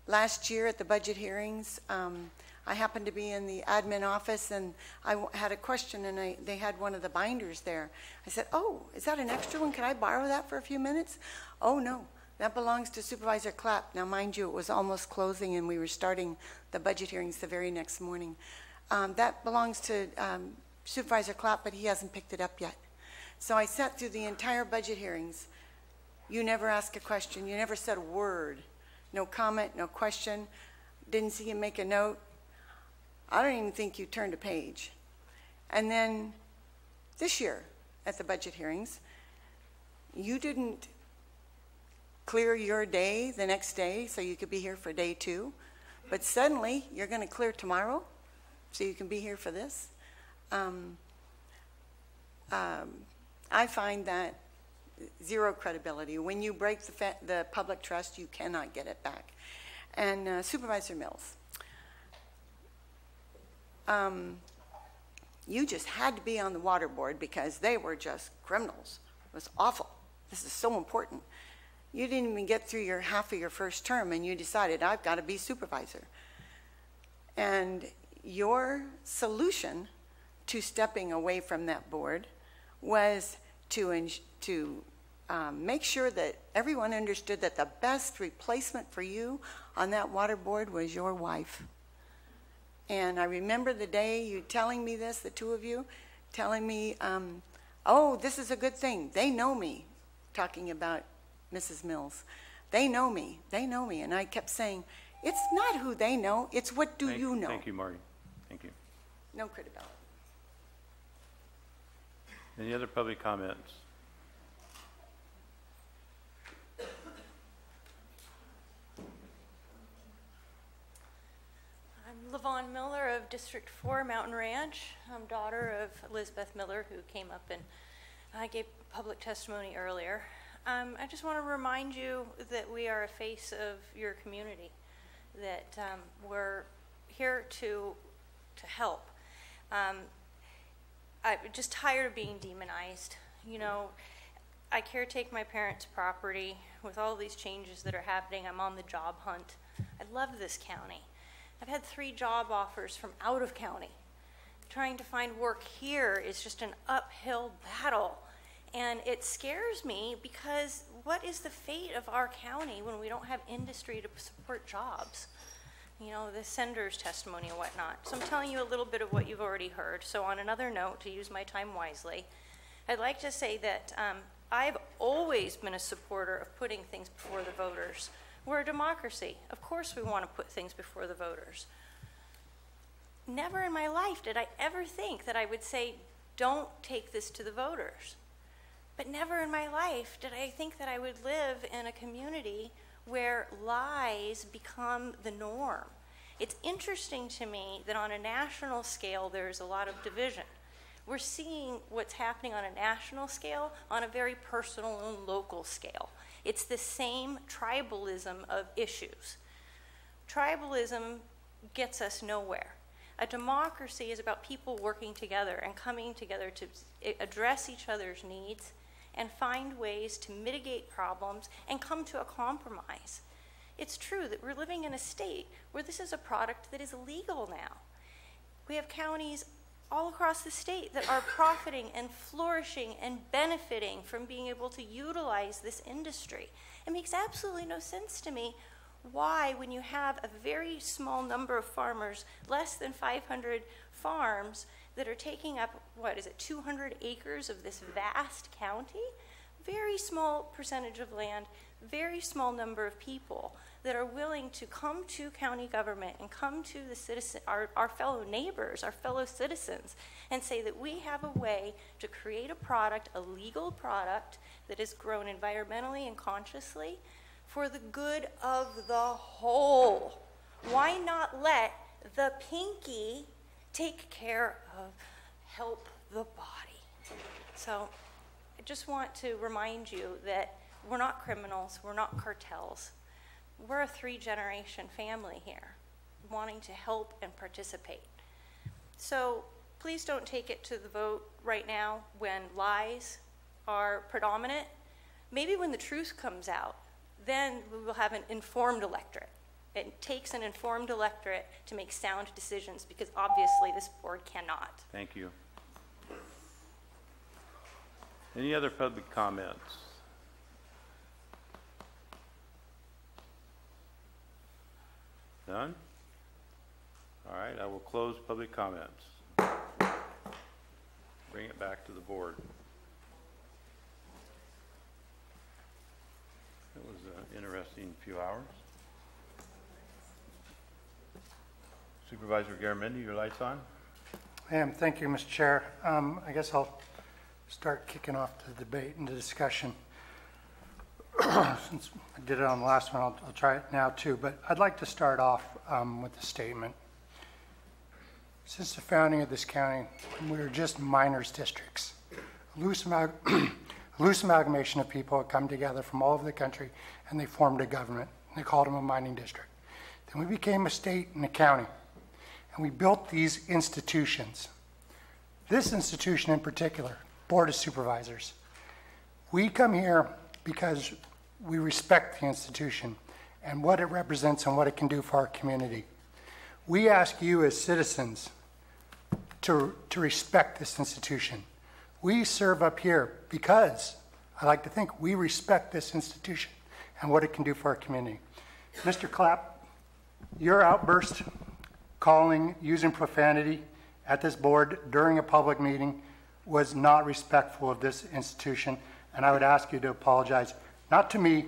Last year at the budget hearings, I happened to be in the admin office, and I had a question, and they had one of the binders there. I said, "Oh, is that an extra one? Can I borrow that for a few minutes?" "Oh, no. That belongs to Supervisor Clapp." Now, mind you, it was almost closing, and we were starting the budget hearings the very next morning. That belongs to Supervisor Clapp, but he hasn't picked it up yet. So I sat through the entire budget hearings. You never asked a question. You never said a word. No comment, no question. Didn't see you make a note. I don't even think you turned a page. And then this year at the budget hearings, you didn't clear your day the next day so you could be here for day 2, but suddenly you're going to clear tomorrow so you can be here for this. I find that zero credibility. When you break the public trust, you cannot get it back. And Supervisor Mills, you just had to be on the water board because they were just criminals. It was awful. This is so important. You didn't even get through half of your first term, and you decided, I've got to be supervisor. And your solution to stepping away from that board was to make sure that everyone understood that the best replacement for you on that water board was your wife. And I remember the day you telling me this, the two of you, telling me, oh, this is a good thing. They know me, talking about Mrs. Mills. They know me. They know me. And I kept saying, it's not who they know. It's what do you know.
Thank you, Marty. Thank you.
No credibility.
Any other public comments?
I'm LaVon Miller of District 4, Mountain Ranch. I'm daughter of Elizabeth Miller, who came up and I gave public testimony earlier. I just want to remind you that we are a face of your community, that we're here to help. I'm just tired of being demonized. You know, I caretake my parents' property. With all these changes that are happening, I'm on the job hunt. I love this county. I've had 3 job offers from out of county. Trying to find work here is just an uphill battle. And it scares me because what is the fate of our county when we don't have industry to support jobs? You know, the senator's testimony and whatnot. So I'm telling you a little bit of what you've already heard. So on another note, to use my time wisely, I'd like to say that I've always been a supporter of putting things before the voters. We're a democracy. Of course we want to put things before the voters. Never in my life did I ever think that I would say, don't take this to the voters. But never in my life did I think that I would live in a community where lies become the norm It's interesting to me that on a national scale, there's a lot of division. We're seeing what's happening on a national scale on a very personal and local scale. It's the same tribalism of issues. Tribalism gets us nowhere. A democracy is about people working together and coming together to address each other's needs and find ways to mitigate problems and come to a compromise. It's true that we're living in a state where this is a product that is legal now. We have counties all across the state that are profiting and flourishing and benefiting from being able to utilize this industry. It makes absolutely no sense to me why, when you have a very small number of farmers, less than 500 farms, that are taking up, 200 acres of this vast county? Very small percentage of land, very small number of people that are willing to come to county government and come to the citizen, our fellow neighbors, our fellow citizens, and say that we have a way to create a product, a legal product that is grown environmentally and consciously for the good of the whole. Why not let the pinky take care of, help the body? So I just want to remind you that we're not criminals, we're not cartels. We're a 3-generation family here, wanting to help and participate. So please don't take it to the vote right now when lies are predominant. Maybe when the truth comes out, then we will have an informed electorate. It takes an informed electorate to make sound decisions, because obviously this board cannot.
Thank you. Any other public comments? None? All right, I will close public comments. Bring it back to the board. It was an interesting few hours. Supervisor Garamendi, your light's on.
I am. Thank you, Mr. Chair. I guess I'll start kicking off the debate and the discussion. Since I did it on the last one, I'll try it now too. But I'd like to start off with a statement. Since the founding of this county, we were just miners districts. A loose amalgamation of people had come together from all over the country, and they formed a government. And they called them a mining district. Then we became a state and a county, and we built these institutions. This institution in particular, Board of Supervisors. We come here because we respect the institution and what it represents and what it can do for our community. We ask you as citizens to respect this institution. We serve up here because I like to think we respect this institution and what it can do for our community. Mr. Clapp, your outburst using profanity at this board during a public meeting was not respectful of this institution, and I would ask you to apologize, not to me,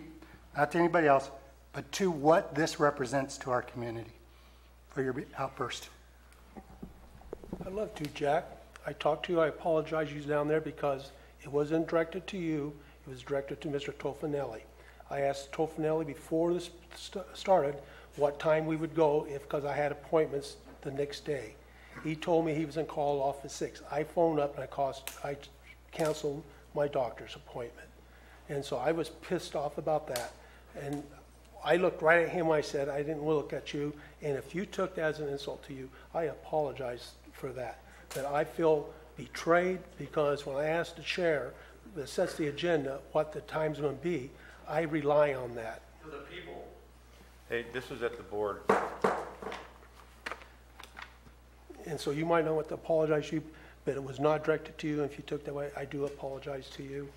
not to anybody else, but to what this represents to our community for your outburst.
I'd love to, Jack. I talked to you, I apologize you down there because it wasn't directed to you, it was directed to Mr. Tofanelli. I asked Tofanelli before this started what time we would go because I had appointments the next day. He told me he was in call off at 6. I phoned up and I canceled my doctor's appointment. And so I was pissed off about that. And I looked right at him, I said, I didn't look at you, and if you took that as an insult to you, I apologize for that. That I feel betrayed because when I asked the chair that sets the agenda what the time's going to be, I rely on that.
For the people. Hey, this is at the board.
And so you might not want to apologize to you, but it was not directed to you. And if you took that way, I do apologize to you.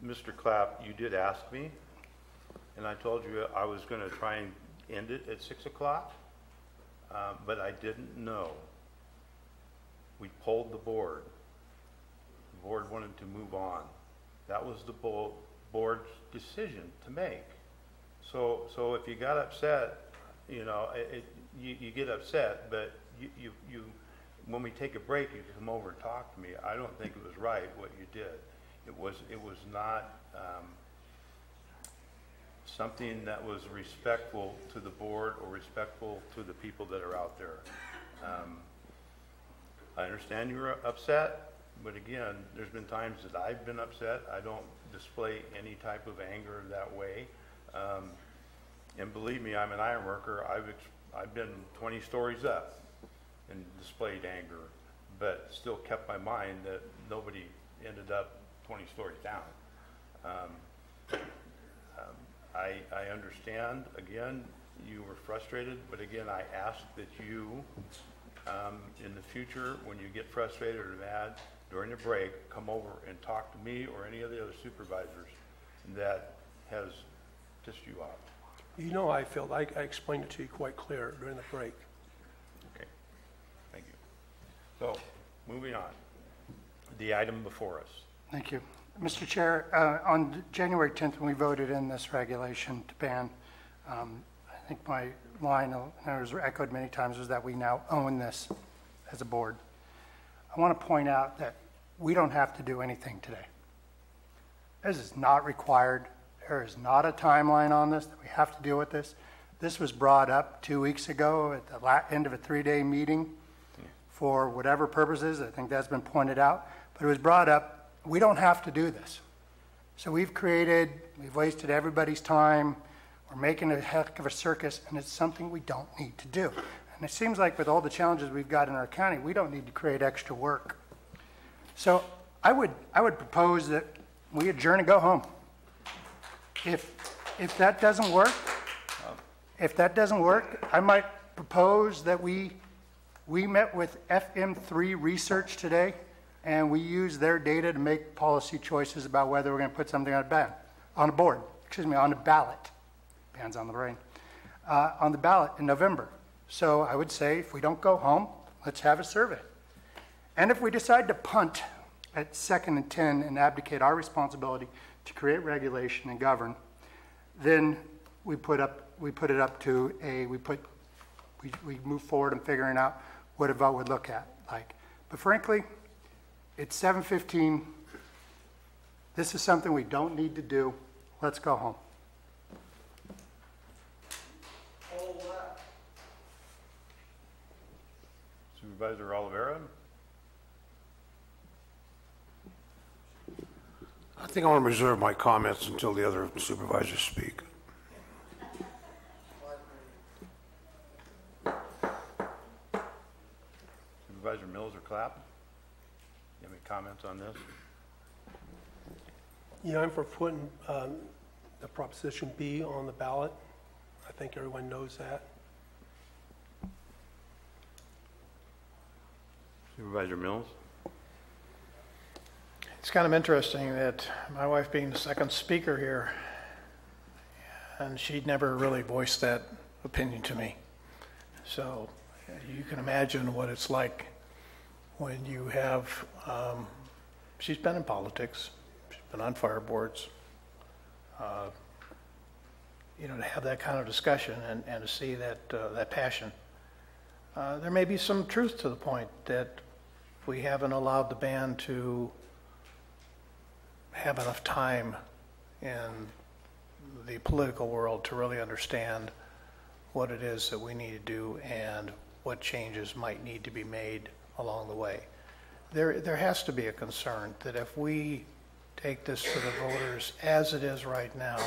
Mr. Clapp, you did ask me, and I told you I was going to try and end it at 6 o'clock, but I didn't know. We polled the board. The board wanted to move on. That was the board's decision to make. So if you got upset, you know, you get upset, but you when we take a break, you come over and talk to me. I don't think it was right what you did. It was not something that was respectful to the board or respectful to the people that are out there. I understand you're upset, but again, there's been times that I've been upset. I don't display any type of anger that way. And believe me, I'm an iron worker. I've been 20 stories up and displayed anger, but still kept my mind that nobody ended up 20 stories down. I understand, again, you were frustrated, but again, I ask that you, in the future, when you get frustrated or mad during the break, come over and talk to me or any of the other supervisors that has pissed you off.
You know, I felt I explained it to you quite clear during the break.
Okay, thank you. So, moving on. The item before us.
Thank you. Mr. Chair, on January 10th, when we voted in this regulation to ban, I think my line, and it was echoed many times, was that we now own this as a board. I want to point out that we don't have to do anything today. This is not required. There is not a timeline on this that we have to deal with this. This was brought up 2 weeks ago at the end of a 3-day meeting for whatever purposes. I think that's been pointed out. But it was brought up. We don't have to do this. So we've wasted everybody's time. We're making a heck of a circus, and it's something we don't need to do. And it seems like with all the challenges we've got in our county, we don't need to create extra work. So I would propose that we adjourn and go home. If that doesn't work, I might propose that we met with FM3 Research today, and we use their data to make policy choices about whether we're going to put something on the ballot. Ban's on the brain. On the ballot in November. So I would say if we don't go home, let's have a survey. And if we decide to punt at 2nd and 10 and abdicate our responsibility to create regulation and govern, then we move forward in figuring out what a vote would look like. But frankly, it's 7:15. This is something we don't need to do. Let's go home.
Supervisor Oliveira?
I think I want to reserve my comments until the other supervisors speak.
Supervisor Mills or Clapp? You have any comments on this?
Yeah, I'm for putting the Proposition B on the ballot. I think everyone knows that.
Supervisor Mills?
It's kind of interesting that my wife being the second speaker here, and she'd never really voiced that opinion to me. So you can imagine what it's like when you have, she's been in politics, she's been on fire boards, to have that kind of discussion and to see that passion. There may be some truth to the point that we haven't allowed the band to have enough time in the political world to really understand what it is that we need to do and what changes might need to be made along the way. There has to be a concern that if we take this to the voters as it is right now,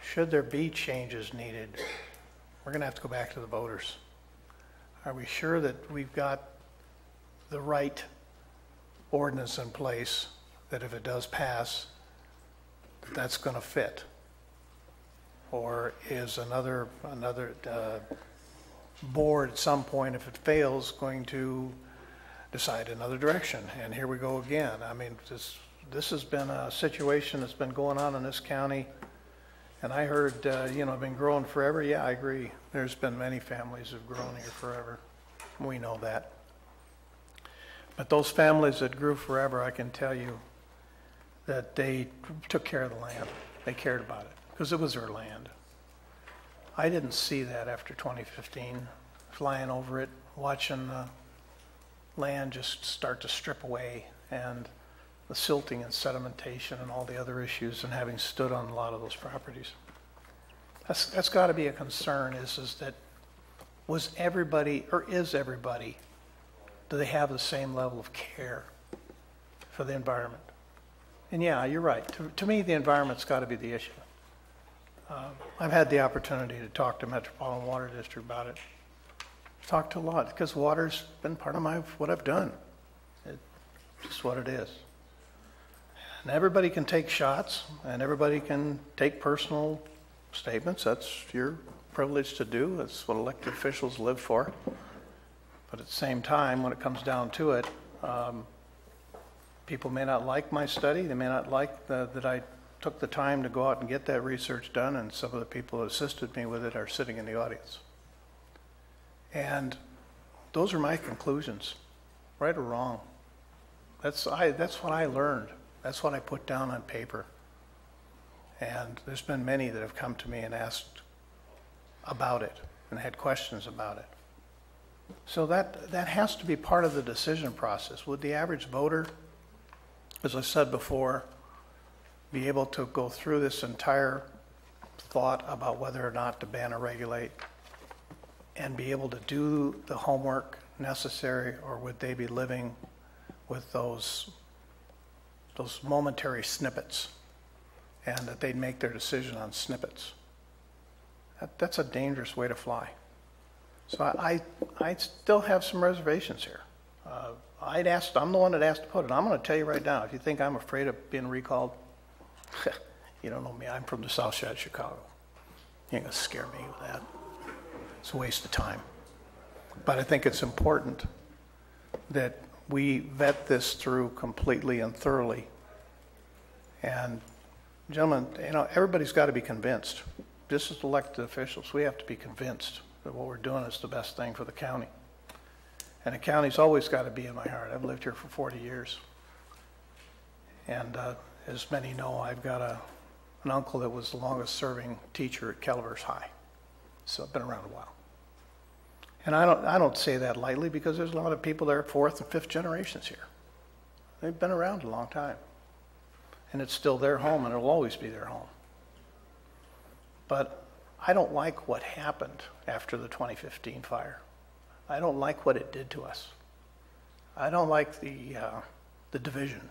should there be changes needed, we're going to have to go back to the voters. Are we sure that we've got the right ordinance in place that if it does pass, that's going to fit? Or is another board at some point, if it fails, going to decide another direction? And here we go again. I mean, this has been a situation that's been going on in this county. And I heard, been growing forever. Yeah, I agree. There's been many families who've grown here forever. We know that. But those families that grew forever, I can tell you that they took care of the land. They cared about it because it was their land. I didn't see that after 2015, flying over it, watching the land just start to strip away and the silting and sedimentation and all the other issues, and having stood on a lot of those properties. That's got to be a concern, is that was everybody, or is everybody, do they have the same level of care for the environment? And yeah, you're right. To me, the environment's got to be the issue. I've had the opportunity to talk to Metropolitan Water District about it. Talked to a lot, because water's been part of what I've done. It's just what it is. And everybody can take shots, and everybody can take personal statements. That's your privilege to do. That's what elected officials live for. But at the same time, when it comes down to it, people may not like my study. They may not like that I took the time to go out and get that research done, and some of the people who assisted me with it are sitting in the audience. And those are my conclusions, right or wrong. That's what I learned. That's what I put down on paper. And there's been many that have come to me and asked about it and had questions about it. So that has to be part of the decision process. Would the average voter, as I said before, be able to go through this entire thought about whether or not to ban or regulate and be able to do the homework necessary, or would they be living with those momentary snippets, and that they'd make their decision on snippets? That's a dangerous way to fly. So I still have some reservations here. I'm the one that asked to put it. I'm going to tell you right now, if you think I'm afraid of being recalled, you don't know me. I'm from the South Side of Chicago. You ain't going to scare me with that. It's a waste of time. But I think it's important that we vet this through completely and thoroughly. And gentlemen, everybody's got to be convinced. Just as elected officials, we have to be convinced that what we're doing is the best thing for the county. And the county's always got to be in my heart. I've lived here for 40 years. And as many know, I've got an uncle that was the longest serving teacher at Calvers High. So I've been around a while. And I don't say that lightly, because there's a lot of people there, fourth and fifth generations here. They've been around a long time. And it's still their home, and it'll always be their home. But I don't like what happened after the 2015 fire. I don't like what it did to us. I don't like the division,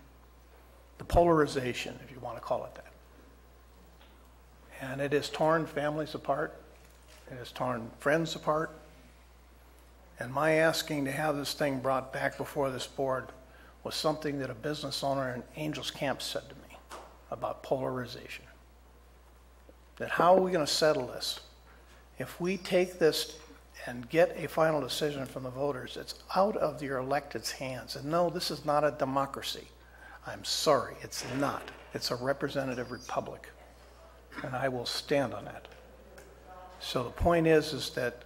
the polarization, if you want to call it that. And it has torn families apart. It has torn friends apart. And my asking to have this thing brought back before this board was something that a business owner in Angels Camp said to me about polarization. That how are we going to settle this? If we take this and get a final decision from the voters, it's out of your electeds' hands. And no, this is not a democracy. I'm sorry, it's not. It's a representative republic. And I will stand on that. So the point is that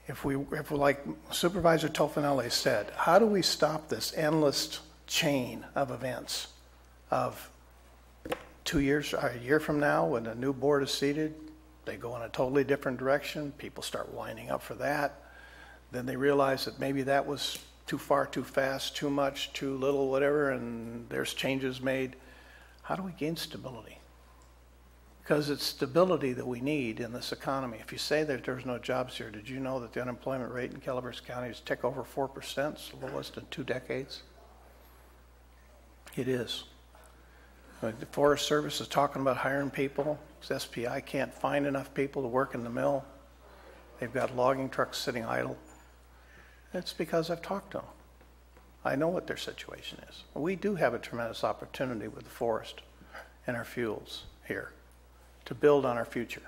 if we're like Supervisor Tofanelli said, how do we stop this endless chain of events of 2 years, a year from now, when a new board is seated, they go in a totally different direction, people start lining up for that, then they realize that maybe that was too far, too fast, too much, too little, whatever, and there's changes made. How do we gain stability? Because it's stability that we need in this economy. If you say that there's no jobs here, did you know that the unemployment rate in Calaveras County is tick over 4%, it's the lowest in 2 decades? It is. The Forest Service is talking about hiring people. SPI can't find enough people to work in the mill. They've got logging trucks sitting idle. It's because I've talked to them. I know what their situation is. We do have a tremendous opportunity with the forest and our fuels here to build on our future.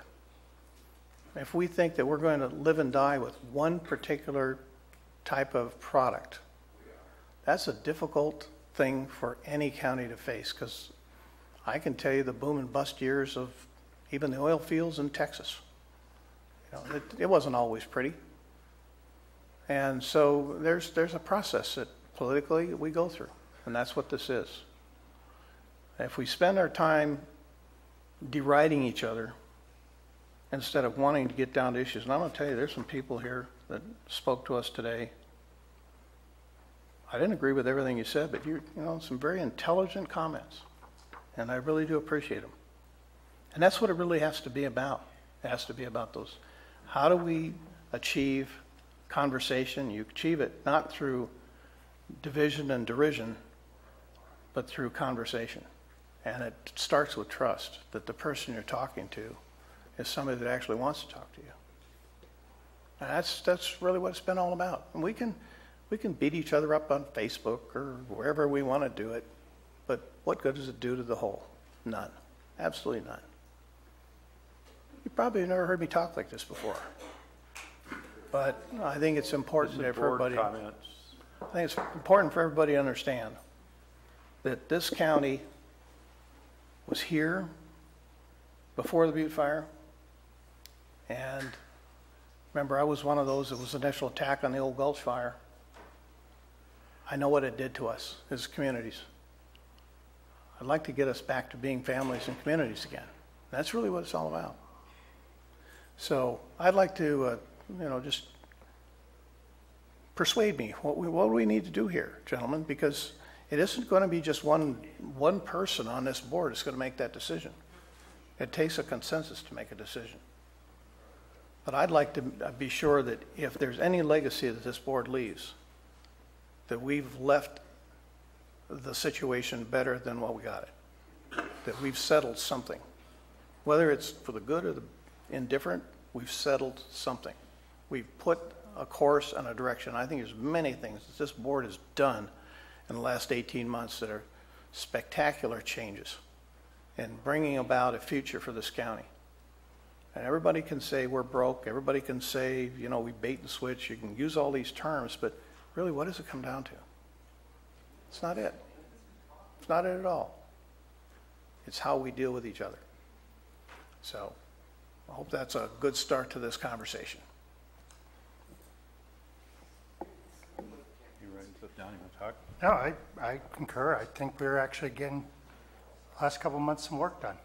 If we think that we're going to live and die with one particular type of product, that's a difficult thing for any county to face, because I can tell you the boom and bust years of even the oil fields in Texas. It wasn't always pretty. And so there's a process that politically we go through, and that's what this is. If we spend our time deriding each other instead of wanting to get down to issues, and I'm going to tell you, there's some people here that spoke to us today I didn't agree with everything you said, but you know, some very intelligent comments, and I really do appreciate them. And that's what it really has to be about. It has to be about those. How do we achieve conversation? You achieve it not through division and derision, but through conversation. And it starts with trust, that the person you're talking to is somebody that actually wants to talk to you. And that's really what it's been all about. And we can beat each other up on Facebook or wherever we want to do it, but what good does it do to the whole? None. Absolutely none. You probably have never heard me talk like this before. But I think it's important for everybody. I think it's important for everybody to understand that this county was here before the Butte fire. And remember, I was one of those that was the initial attack on the old Gulch fire. I know what it did to us as communities. I'd like to get us back to being families and communities again. That's really what it's all about. So I'd like to, just persuade me. What do we need to do here, gentlemen? Because it isn't going to be just one person on this board that's going to make that decision. It takes a consensus to make a decision. But I'd like to be sure that if there's any legacy that this board leaves, that we've left the situation better than what we got it. That we've settled something. Whether it's for the good or the indifferent, we've settled something. We've put a course and a direction. I think there's many things that this board has done in the last 18 months that are spectacular changes in bringing about a future for this county. And everybody can say we're broke. Everybody can say, we bait and switch. You can use all these terms, but really, what does it come down to? It's not it. It's not it at all. It's how we deal with each other. So I hope that's a good start to this conversation.
You ready to sit down? You want to talk?
No, I concur. I think we're actually getting last couple of months some work done.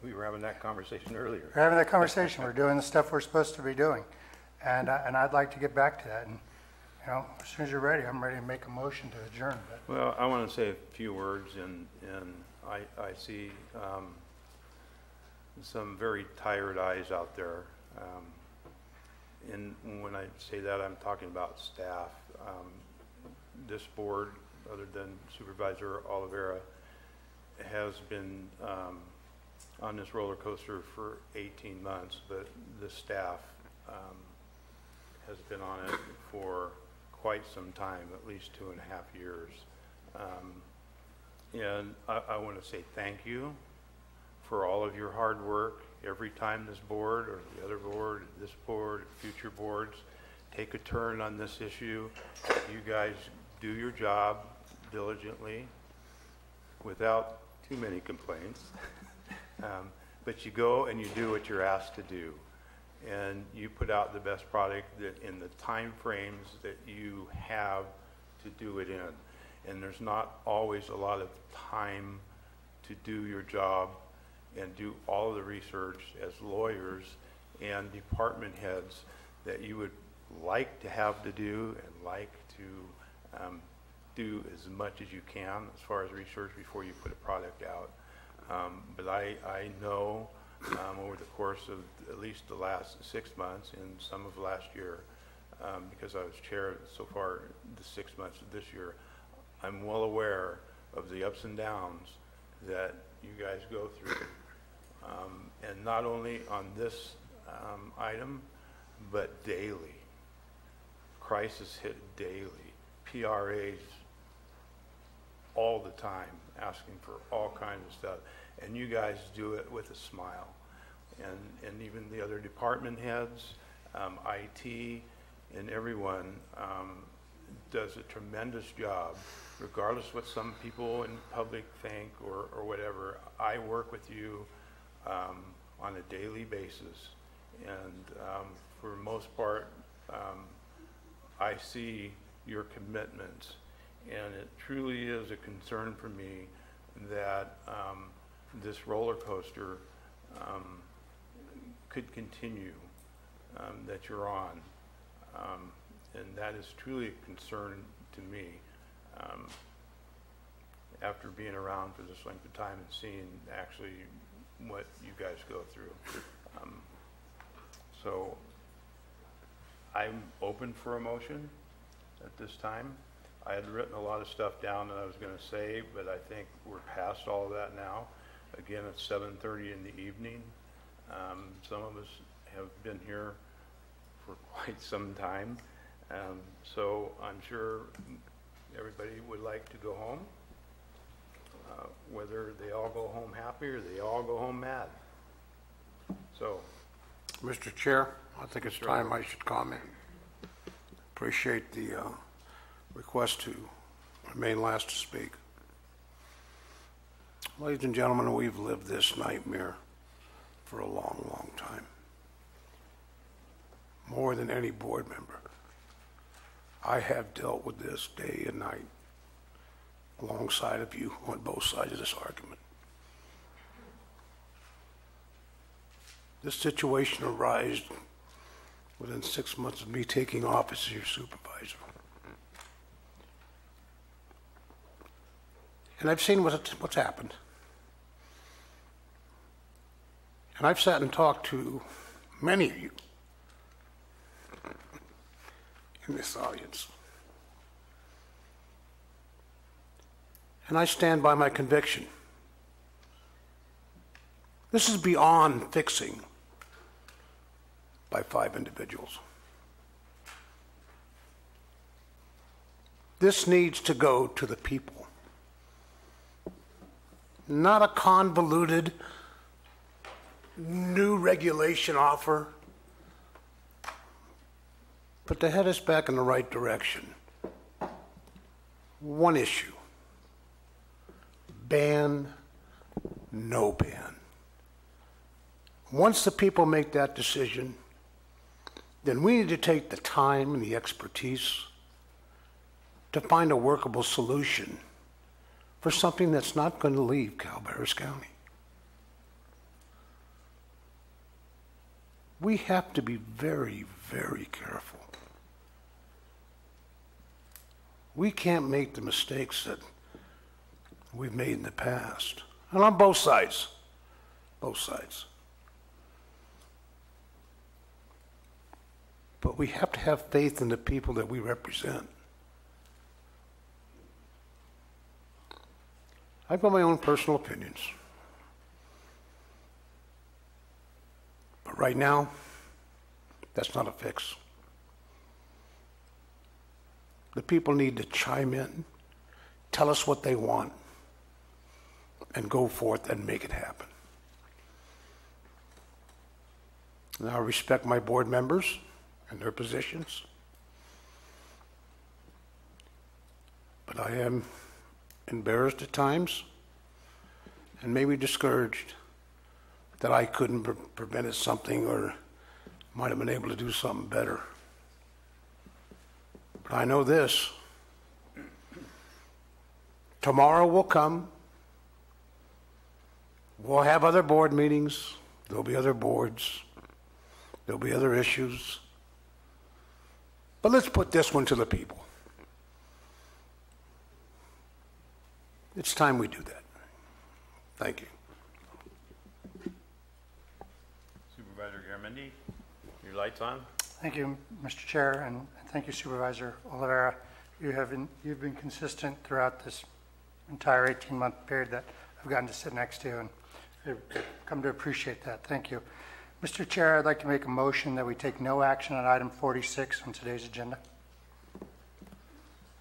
We were having that conversation earlier.
We're having that conversation. We're doing the stuff we're supposed to be doing. And I'd like to get back to that. And, as soon as you're ready, I'm ready to make a motion to adjourn. But.
Well, I want to say a few words, and I see some very tired eyes out there. And when I say that, I'm talking about staff. This board, other than Supervisor Oliveira, has been on this roller coaster for 18 months, but the staff has been on it for quite some time, at least 2.5 years. And I want to say thank you for all of your hard work. Every time this board or the other board, this board, future boards take a turn on this issue, you guys do your job diligently without too many complaints. But you go and you do what you're asked to do. And you put out the best product that in the time frames that you have to do it in. And there's not always a lot of time to do your job and do all of the research as lawyers and department heads that you would like to have to do and like to do as much as you can as far as research before you put a product out. But I know over the course of at least the last 6 months and some of last year, because I was chair so far the 6 months of this year, I'm well aware of the ups and downs that you guys go through. And not only on this item, but daily. Crisis hit daily. PRAs all the time asking for all kinds of stuff. And you guys do it with a smile. And even the other department heads, IT, and everyone does a tremendous job, regardless what some people in public think or whatever. I work with you on a daily basis. And for the most part, I see your commitments. And it truly is a concern for me that this roller coaster could continue that you're on. and that is truly a concern to me. After being around for this length of time and seeing actually what you guys go through. So I'm open for a motion at this time. I had written a lot of stuff down that I was going to say, but I think we're past all of that now. Again, it's 7:30 in the evening. Some of us have been here for quite some time. So I'm sure everybody would like to go home. Whether they all go home happy or they all go home mad. So,
Mr. Chair, I think it's time I should comment. Appreciate the request to remain last to speak. Ladies and gentlemen, we've lived this nightmare for a long, long time. More than any board member. I have dealt with this day and night alongside of you on both sides of this argument. This situation arose within 6 months of me taking office as your supervisor. And I've seen what's happened. And I've sat and talked to many of you in this audience. And I stand by my conviction. This is beyond fixing by 5 individuals. This needs to go to the people. Not a convoluted new regulation offer, but to head us back in the right direction. One issue. Ban, no ban. Once the people make that decision, then we need to take the time and the expertise to find a workable solution for something that's not going to leave Calaveras County. We have to be very, very careful. We can't make the mistakes that we've made in the past. And on both sides. Both sides. But we have to have faith in the people that we represent. I've got my own personal opinions. But right now, that's not a fix. The people need to chime in, tell us what they want, and go forth and make it happen. And I respect my board members and their positions, but I am embarrassed at times and maybe discouraged that I couldn't prevented something or might have been able to do something better. But I know this. Tomorrow will come. We'll have other board meetings. There'll be other boards. There'll be other issues. But let's put this one to the people. It's time we do that. Thank you.
Supervisor Garamendi, your light's on.
Thank you, Mr. Chair, and thank you, Supervisor Oliveira. You've been consistent throughout this entire 18-month period that I've gotten to sit next to you, and I've come to appreciate that. Thank you. Mr. Chair, I'd like to make a motion that we take no action on item 46 on today's agenda.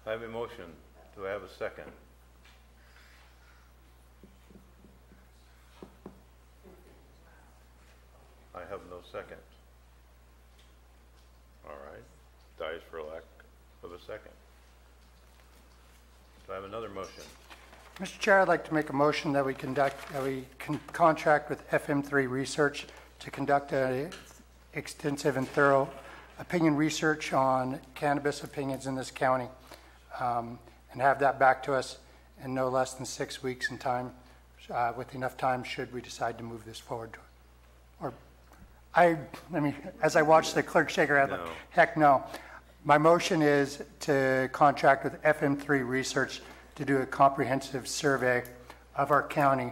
I have a motion. Do I have a second? I have no second. All right. Dies for lack of a second. Do I have another motion?
Mr. Chair, I'd like to make a motion that we contract with FM3 Research to conduct an extensive and thorough opinion research on cannabis opinions in this county, and have that back to us in no less than 6 weeks in time, with enough time should we decide to move this forward. Or, I mean, as I watched the clerk shake her head, like, heck no. My motion is to contract with FM3 Research to do a comprehensive survey of our county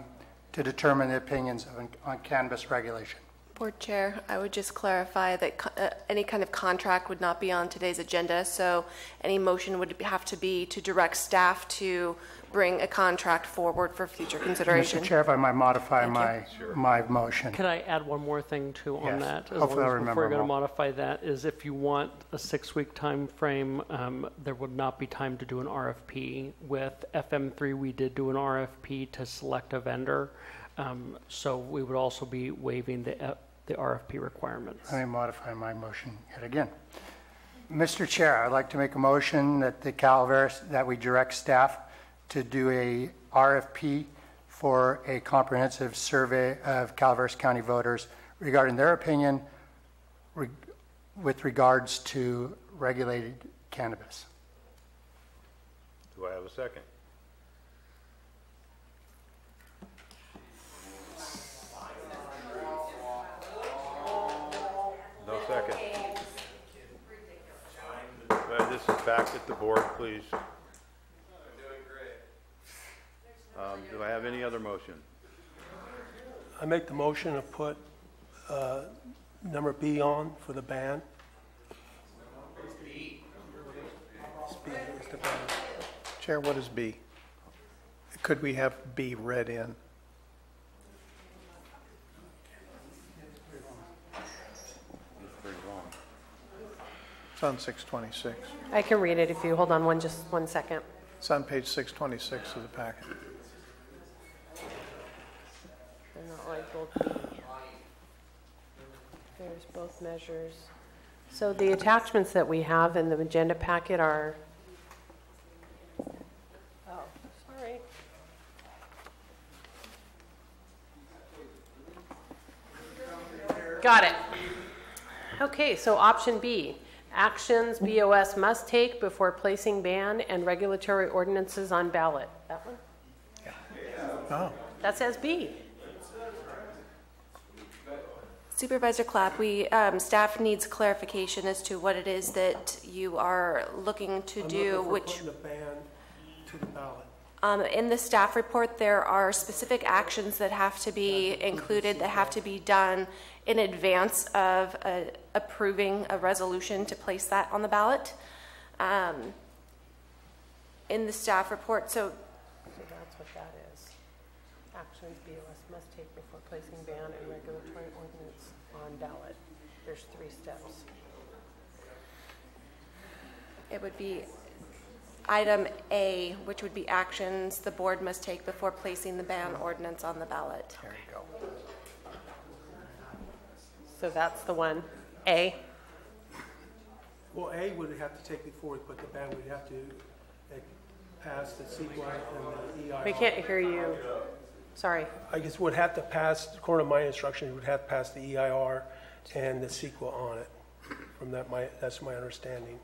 to determine the opinions on cannabis regulation.
Board Chair, I would just clarify that any kind of contract would not be on today's agenda, so any motion would have to be to direct staff to bring a contract forward for future consideration.
Mr. Chair, if I might modify my motion.
Can I add one more thing too on
Yes.
that?
Hopefully I'll remember
Before we're going to
them all.
modify that is if you want a 6-week time frame, there would not be time to do an RFP. With FM3, we did do an RFP to select a vendor, so we would also be waiving the RFP requirements.
Let me modify my motion yet again. Mr. Chair, I'd like to make a motion that that we direct staff to do a RFP for a comprehensive survey of Calaveras County voters regarding their opinion with regards to regulated cannabis.
Do I have a second? No second. This is back at the board, please. Do I have any other motion?
I make the motion to put number B on for the ban.
Chair, what is B? Could we have B read in?
Pretty long.
It's on 626.
I can read it if you hold on just one second.
It's on page 626 of the packet.
They're not labeled B. There's both measures. So the attachments that we have in the agenda packet are, oh, sorry. Got it. Okay, so option B, actions BOS must take before placing ban and regulatory ordinances on ballot. That one?
Oh.
That says B.
Supervisor Clapp, staff needs clarification as to what it is that you are looking to do, which
Putting the ban to the ballot.
in the staff report, there are specific actions that have to be included, that have to be done in advance of approving a resolution to place that on the ballot. In the staff report, so
that's what that is. Actions BOS must take before placing ban and regulatory ordinance on ballot. There's 3 steps.
it would be item A, which would be actions the board must take before placing the ban ordinance on the ballot.
There you go.
So that's the one, A.
Well, A would have to take before we put the ban, we'd have to pass the CEQA and the EIR.
We can't hear you. Sorry.
I guess would have to pass, according to my instruction, would have to pass the EIR and the CEQA on it. From that, that's my understanding.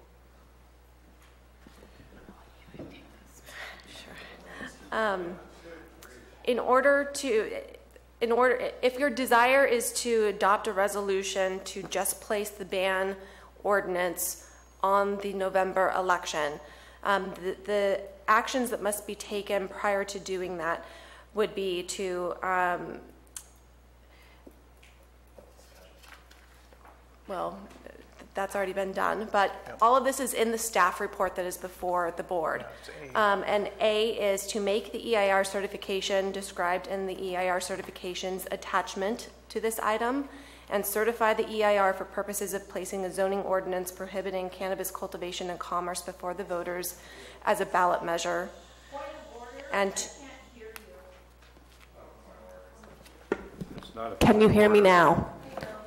If your desire is to adopt a resolution to just place the ban ordinance on the November election, the actions that must be taken prior to doing that would be to, well, that's already been done, but all of this is in the staff report that is before the board. And A is to make the EIR certification described in the EIR certifications attachment to this item and certify the EIR for purposes of placing a zoning ordinance prohibiting cannabis cultivation and commerce before the voters as a ballot measure. And can you hear me now?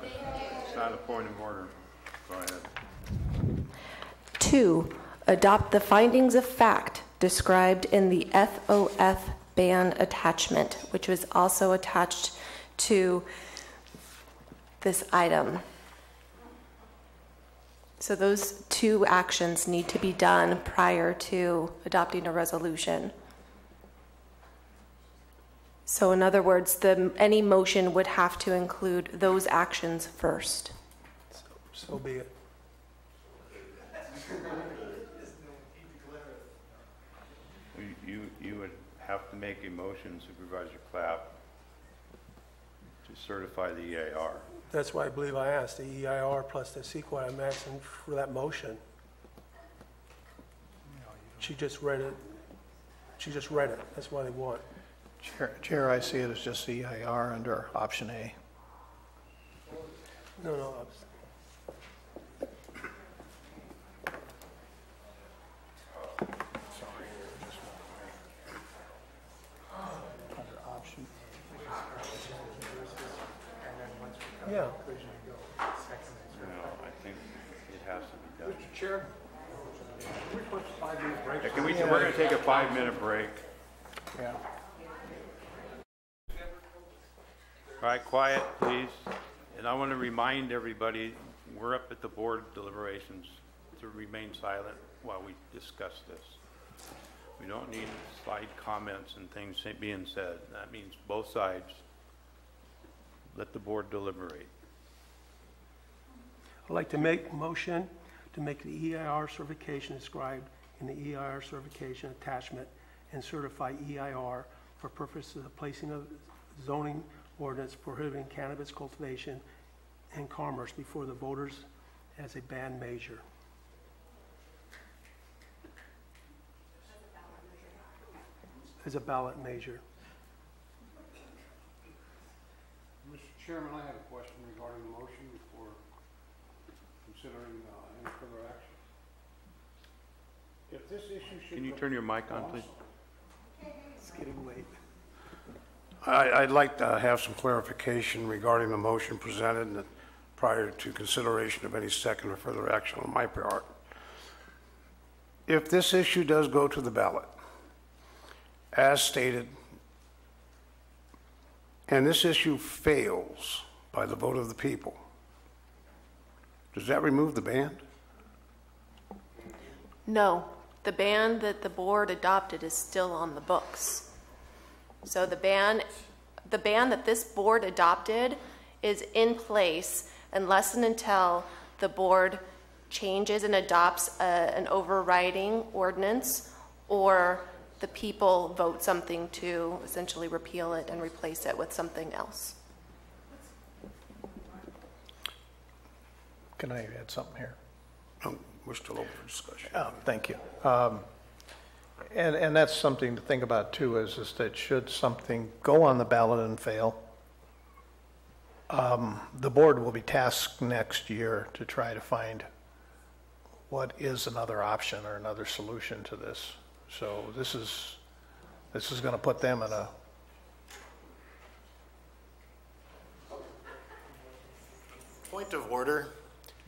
It's not a point of order. Go ahead.
2, adopt the findings of fact described in the FOF ban attachment, which was also attached to this item. So those 2 actions need to be done prior to adopting a resolution. So in other words, any motion would have to include those actions first.
So be it.
You would have to make a motion, Supervisor Clapp, to certify the EIR.
That's why I believe I asked, the EIR plus the CEQA. I'm asking for that motion. She just read it. She just read it. That's why they want.
Chair, I see it as just the EIR under option A.
No. Yeah.
No, I think it has to be done.
Mr. Chair, can we put a 5-minute break?
Yeah, can we, we're going to take a 5-minute break.
Yeah.
All right, quiet, please. And I want to remind everybody, we're up at the board deliberations to remain silent while we discuss this. We don't need slide comments and things being said. That means both sides. Let the board deliberate.
I'd like to make a motion to make the EIR certification described in the EIR certification attachment and certify EIR for purposes of placing a zoning ordinance prohibiting cannabis cultivation and commerce before the voters as a banned measure. As a ballot measure.
Mr. Chairman, I have a question regarding the motion before considering any further action. If this issue should...
Can you turn your mic on, please?
It's getting late.
I'd like to have some clarification regarding the motion presented and prior to consideration of any second or further action on my part. If this issue does go to the ballot, as stated, and this issue fails by the vote of the people, does that remove the ban?
No, the ban that the board adopted is still on the books. So the ban that this board adopted is in place unless and until the board changes and adopts an overriding ordinance or the people vote something to essentially repeal it and replace it with something else.
Can I add something here?
No, we're still open for discussion.
Oh, thank you. And that's something to think about too, is that should something go on the ballot and fail, the board will be tasked next year to try to find what is another option or another solution to this. So this is going to put them in a...
Point of order.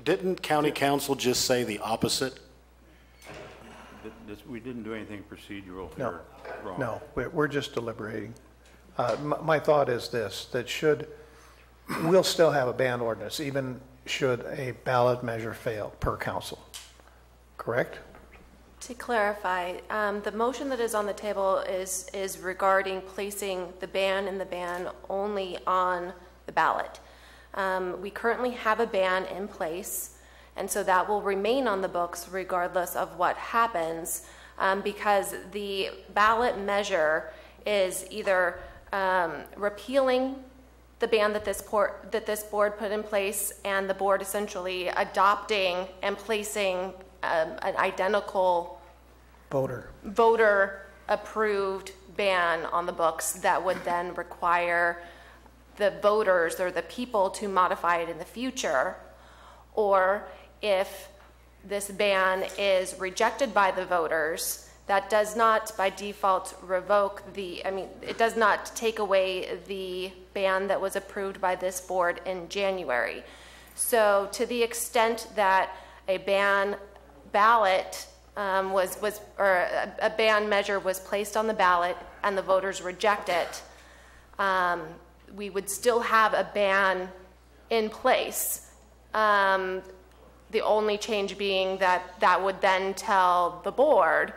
Didn't county council just say the opposite?
We didn't do anything procedural here. Wrong.
No, we're just deliberating. My thought is this, that we'll still have a ban ordinance, even should a ballot measure fail per council, correct?
To clarify, the motion that is on the table is regarding placing the ban and the ban only on the ballot. We currently have a ban in place, and so that will remain on the books regardless of what happens, because the ballot measure is either repealing the ban that this board put in place, and the board essentially adopting and placing an identical voter approved ban on the books that would then require the voters or the people to modify it in the future. Or if this ban is rejected by the voters, that does not by default revoke it does not take away the ban that was approved by this board in January. So to the extent that a ban ballot or a ban measure was placed on the ballot and the voters reject it, we would still have a ban in place. The only change being that would then tell the board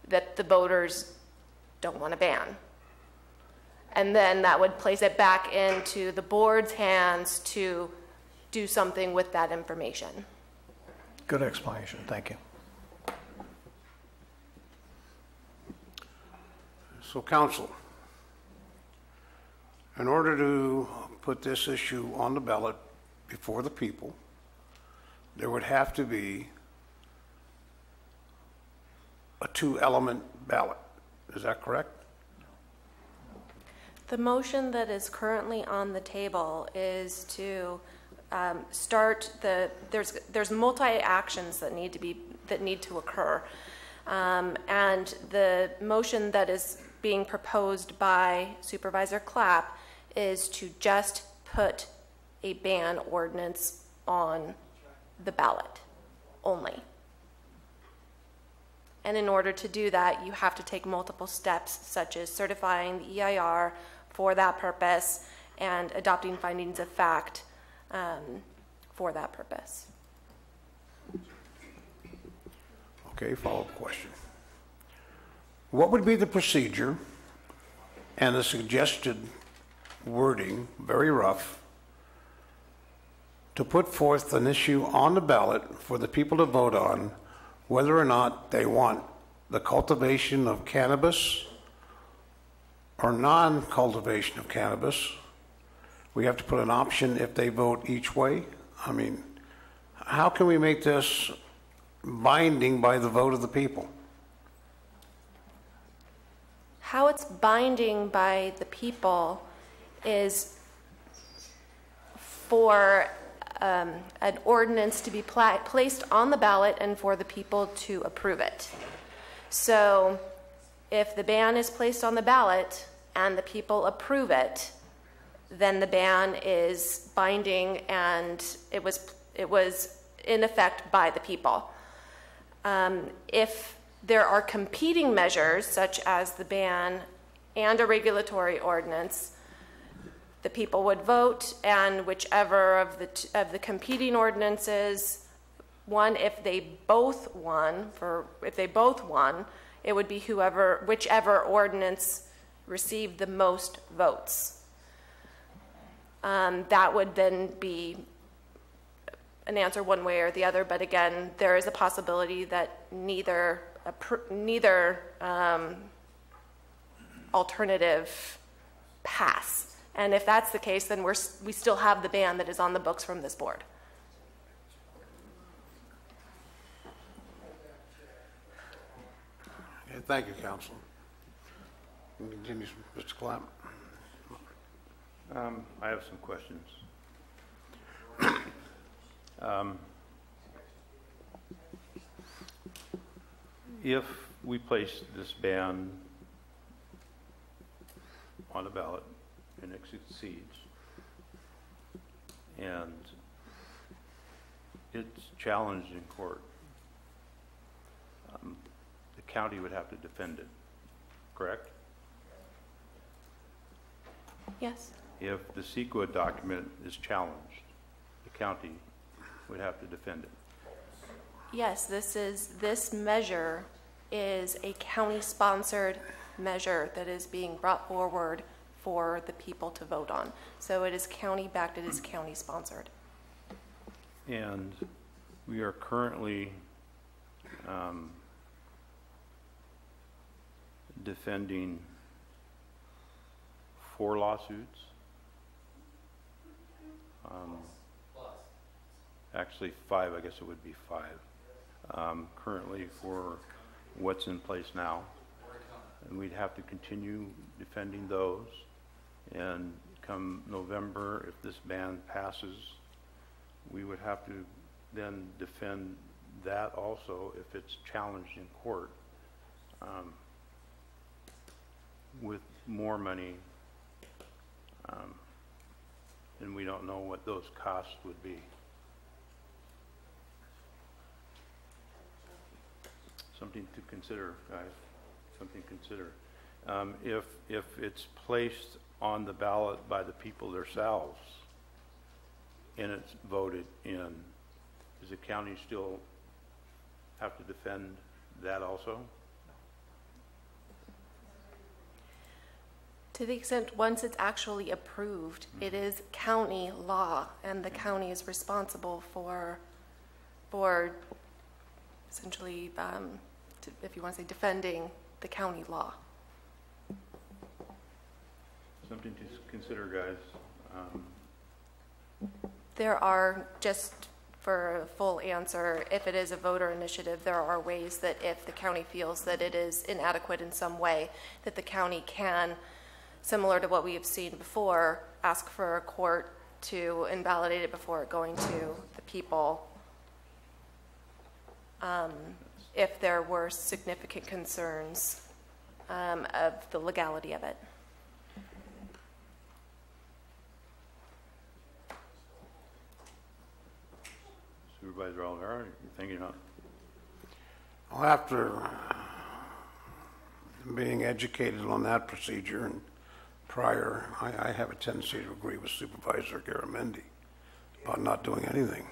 that the voters don't want a ban. And then that would place it back into the board's hands to do something with that information.
Good explanation, thank you.
So council, in order to put this issue on the ballot before the people, there would have to be a two-element ballot. Is that correct?
The motion that is currently on the table is to start there's multi-actions that need to occur. And the motion that is being proposed by Supervisor Clapp is to just put a ban ordinance on the ballot only. And in order to do that, you have to take multiple steps, such as certifying the EIR for that purpose and adopting findings of fact for that purpose.
Okay, follow-up question. What would be the procedure and the suggested wording, very rough, to put forth an issue on the ballot for the people to vote on whether or not they want the cultivation of cannabis or non-cultivation of cannabis? We have to put an option if they vote each way. I mean, how can we make this binding by the vote of the people?
How it's binding by the people is for an ordinance to be placed on the ballot and for the people to approve it. So if the ban is placed on the ballot and the people approve it, then the ban is binding and it was in effect by the people. If there are competing measures such as the ban and a regulatory ordinance, the people would vote, and whichever of the competing ordinances won, if they both won, it would be whichever ordinance received the most votes. That would then be an answer one way or the other, but again, there is a possibility that neither alternative pass. And if that's the case, then we still have the ban that is on the books from this board.
Okay, thank you, Council. Continue, Mr. Clapp.
I have some questions. If we place this ban on the ballot and it succeeds, and it's challenged in court, the county would have to defend it, correct?
Yes.
If the CEQA document is challenged, the county would have to defend it.
Yes, this measure is a county-sponsored measure that is being brought forward for the people to vote on. So it is county-backed, it is county-sponsored.
And we are currently defending 4 lawsuits. Actually 5, I guess it would be 5, currently for what's in place now. And we'd have to continue defending those. And come November, if this ban passes, we would have to then defend that also if it's challenged in court, with more money. And we don't know what those costs would be. Something to consider, guys. Something to consider. If it's placed on the ballot by the people themselves and it's voted in, does the county still have to defend that also?
To the extent once it's actually approved, it is county law, and the county is responsible for essentially, if you want to say, defending the county law.
Something to consider, guys.
There are, just for a full answer, if it is a voter initiative, there are ways that if the county feels that it is inadequate in some way, that the county can, similar to what we have seen before, ask for a court to invalidate it before it going to the people. If there were significant concerns of the legality of it.
Supervisor Oliveira, you're thinking about?
Well, after being educated on that procedure and prior, I have a tendency to agree with Supervisor Garamendi about not doing anything.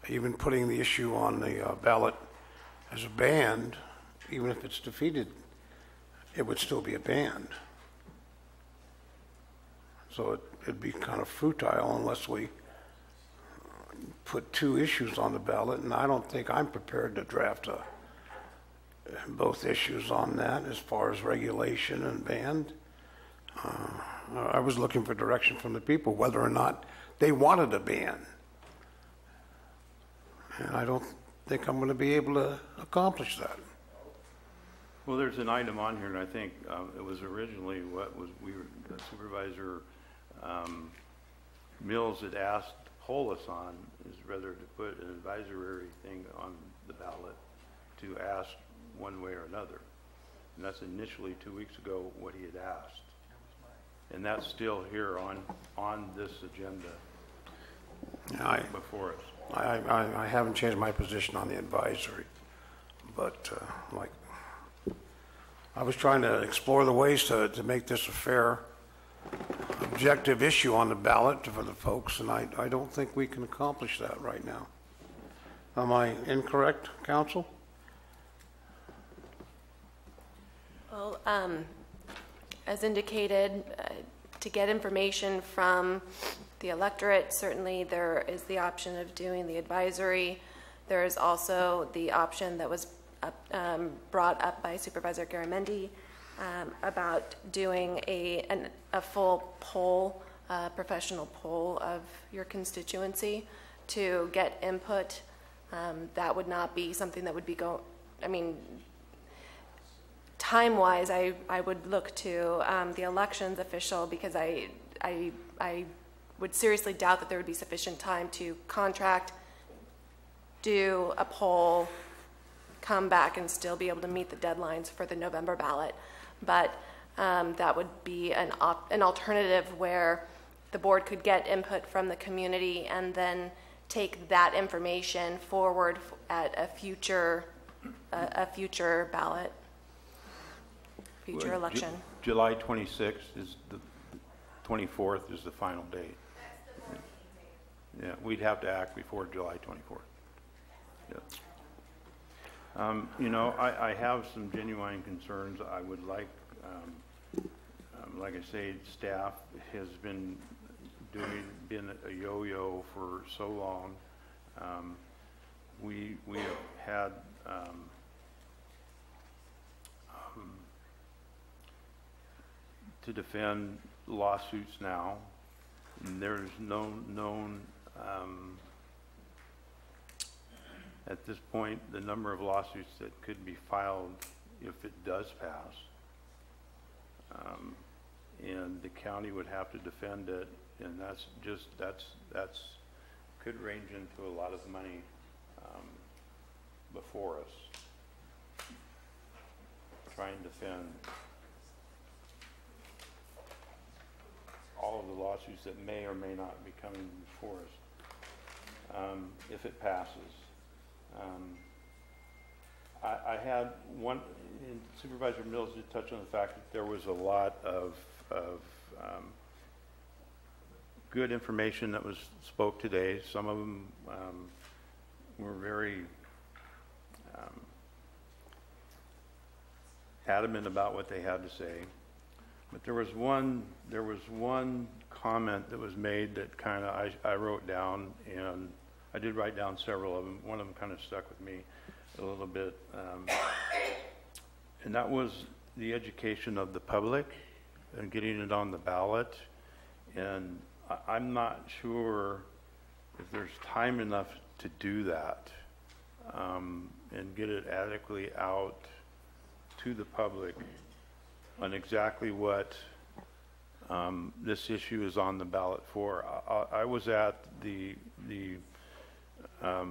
Even putting the issue on the ballot as a band, even if it's defeated, it would still be a band. So it'd be kind of futile unless we put two issues on the ballot, and I don't think I'm prepared to draft both issues on that as far as regulation and band. I was looking for direction from the people whether or not they wanted a ban. And I don't think I'm going to be able to accomplish that.
Well, there's an item on here, and I think it was originally what was Supervisor Mills had asked Polis on, is rather to put an advisory thing on the ballot to ask one way or another. And that's initially 2 weeks ago what he had asked. And that's still here on this agenda before us.
I haven't changed my position on the advisory, but like I was trying to explore the ways to make this a fair, objective issue on the ballot for the folks, and I don't think we can accomplish that right now. Am I incorrect, Council?
Well, as indicated, to get information from the electorate, certainly there is the option of doing the advisory. There is also the option that was brought up by Supervisor Garamendi about doing a full poll, professional poll of your constituency to get input. That would not be something that would be time-wise, I would look to the elections official, because I would seriously doubt that there would be sufficient time to contract, do a poll, come back and still be able to meet the deadlines for the November ballot. But that would be an alternative where the board could get input from the community and then take that information forward at a future ballot, future election.
July 26th is the 24th is the final date. Yeah, we'd have to act before July 24th. Yeah. You know, I have some genuine concerns. I would like I say, staff has been a yo-yo for so long. We have had to defend lawsuits now. And there's no known at this point the number of lawsuits that could be filed if it does pass. And the county would have to defend it, and that's could range into a lot of money before us. Try and defend all of the lawsuits that may or may not be coming before us if it passes. I had one, and Supervisor Mills did touch on the fact that there was a lot of good information that was spoke today. Some of them were very adamant about what they had to say. But there was one comment that was made that kind of I wrote down, and I did write down several of them. One of them kind of stuck with me a little bit, and that was the education of the public and getting it on the ballot. And I'm not sure if there's time enough to do that and get it adequately out to the public on exactly what this issue is on the ballot for. I was at the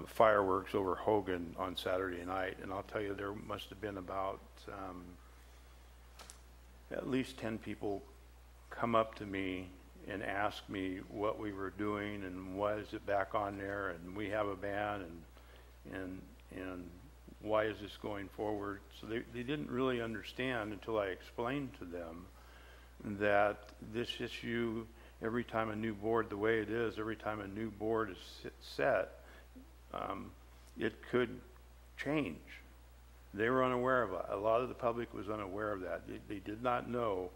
fireworks over Hogan on Saturday night, and I'll tell you, there must have been about at least 10 people come up to me and ask me what we were doing and why is it back on there, and we have a ban, and why is this going forward. So they didn't really understand until I explained to them that this issue, every time a new board, the way it is, every time a new board is set, it could change. They were unaware of it. A lot of the public was unaware of that. They did not know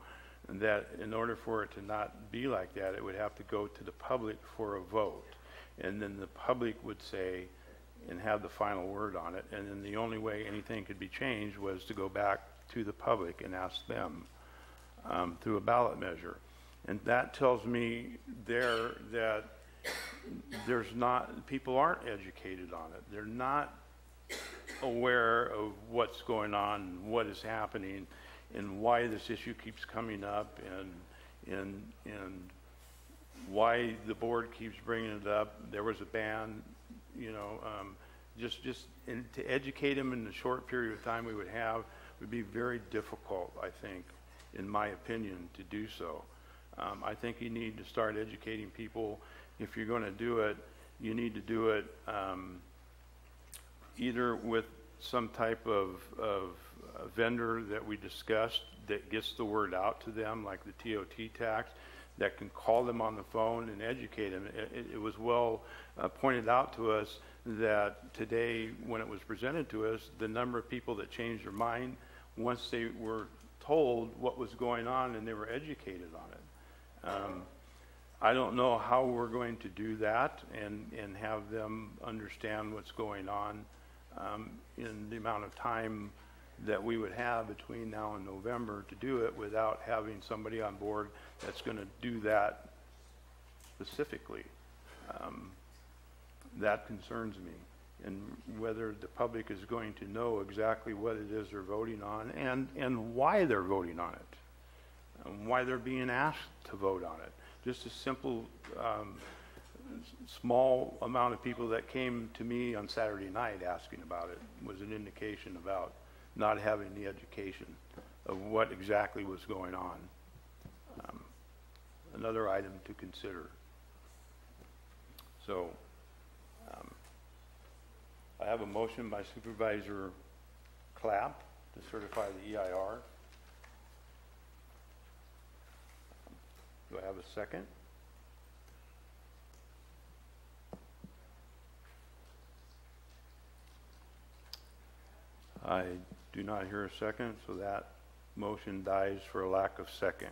that in order for it to not be like that, it would have to go to the public for a vote. And then the public would say and have the final word on it. And then the only way anything could be changed was to go back to the public and ask them through a ballot measure. And that tells me there that there's not, people aren't educated on it. They're not aware of what's going on, what is happening, and why this issue keeps coming up, and why the board keeps bringing it up. There was a ban, you know, and to educate them in the short period of time we would have would be very difficult, I think, in my opinion, to do so. I think you need to start educating people. If you're going to do it, you need to do it either with some type of vendor that we discussed that gets the word out to them, like the TOT tax, that can call them on the phone and educate them. It was well pointed out to us that today, when it was presented to us, the number of people that changed their mind once they were told what was going on and they were educated on it. I don't know how we're going to do that and have them understand what's going on in the amount of time that we would have between now and November to do it without having somebody on board that's going to do that specifically. That concerns me, and whether the public is going to know exactly what it is they're voting on and why they're voting on it, and why they're being asked to vote on it. Just a simple, small amount of people that came to me on Saturday night asking about it was an indication about not having the education of what exactly was going on. Another item to consider. So I have a motion by Supervisor Clapp to certify the EIR. Do I have a second? I do not hear a second, so that motion dies for a lack of second.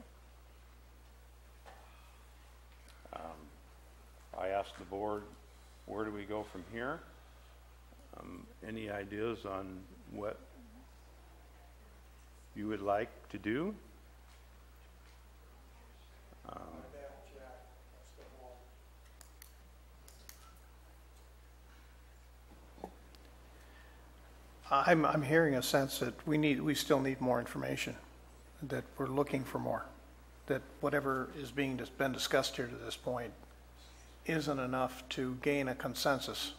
I asked the board, where do we go from here? Any ideas on what you would like to do?
I'm hearing a sense that we still need more information, that we're looking for more, that whatever is been discussed here to this point isn't enough to gain a consensus.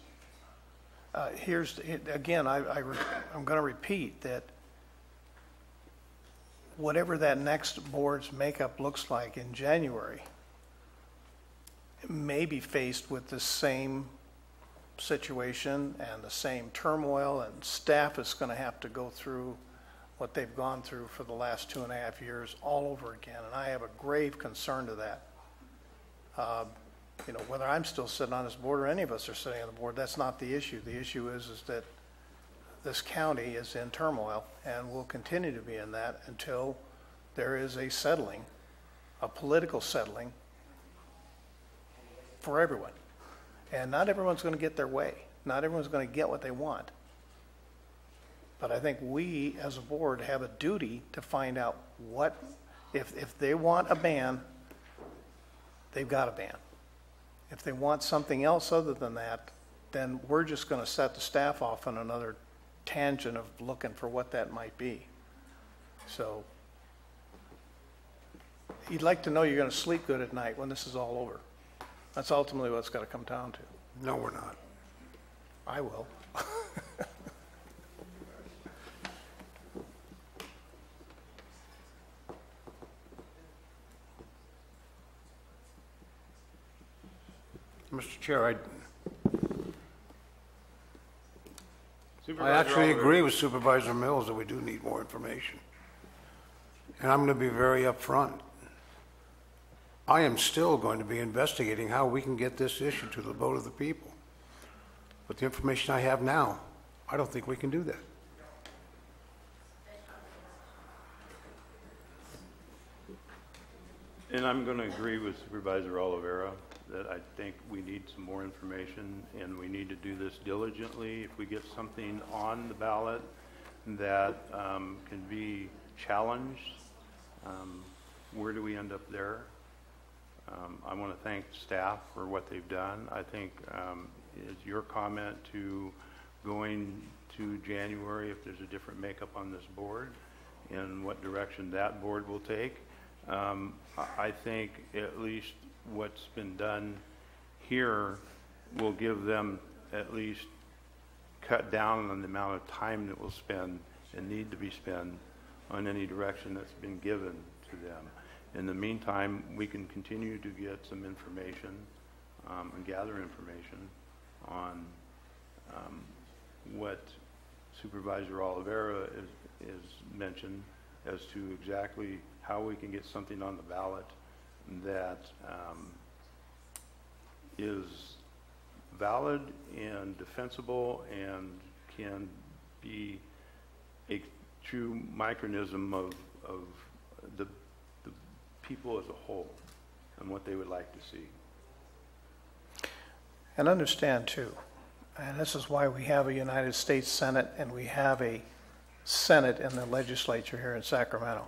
Again, I'm going to repeat that whatever that next board's makeup looks like in January may be faced with the same situation and the same turmoil, and staff is going to have to go through what they've gone through for the last 2.5 years all over again, and I have a grave concern to that. You know, whether I'm still sitting on this board or any of us are sitting on the board, that's not the issue. The issue is that this county is in turmoil and will continue to be in that until there is a settling, a political settling for everyone. And not everyone's going to get their way. Not everyone's going to get what they want. But I think we, as a board, have a duty to find out what If they want a ban, they've got a ban. If they want something else other than that, then we're just going to set the staff off on another tangent of looking for what that might be. So you'd like to know you're going to sleep good at night when this is all over. That's ultimately what it's got to come down to.
No, we're not.
I will.
Mr. Chair, I
Supervisor
actually
Oliver.
agree with Supervisor Mills that we do need more information. And I'm going to be very upfront. I am still going to be investigating how we can get this issue to the vote of the people. With the information I have now, I don't think we can do that.
And I'm going to agree with Supervisor Oliveira that I think we need some more information, and we need to do this diligently. If we get something on the ballot that can be challenged, where do we end up there? I want to thank staff for what they've done. I think is your comment to going to January if there's a different makeup on this board and what direction that board will take. I think at least what's been done here will give them at least cut down on the amount of time that will spend and need to be spent on any direction that's been given to them. In the meantime, we can continue to get some information and gather information on what Supervisor Oliveira is mentioned as to exactly how we can get something on the ballot that is valid and defensible and can be a true micronism of the people as a whole and what they would like to see.
And understand too, and this is why we have a United States Senate and we have a Senate in the legislature here in Sacramento.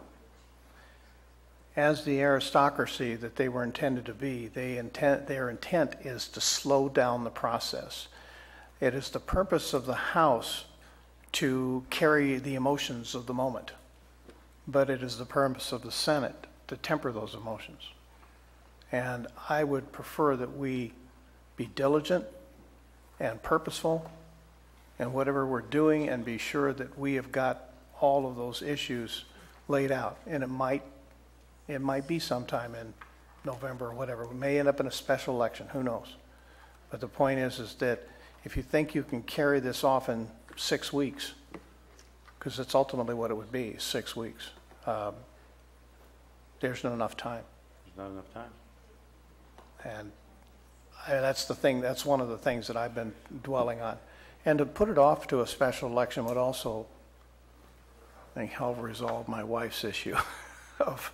As the aristocracy that they were intended to be, their intent is to slow down the process. It is the purpose of the House to carry the emotions of the moment, but it is the purpose of the Senate to temper those emotions. And I would prefer that we be diligent and purposeful in whatever we're doing and be sure that we have got all of those issues laid out. And it might be sometime in November or whatever. We may end up in a special election, who knows? But the point is that if you think you can carry this off in 6 weeks, because it's ultimately what it would be, 6 weeks, there's not enough time.
There's not enough time.
And that's the thing, that's one of the things that I've been dwelling on. And to put it off to a special election would also, I think, help resolve my wife's issue of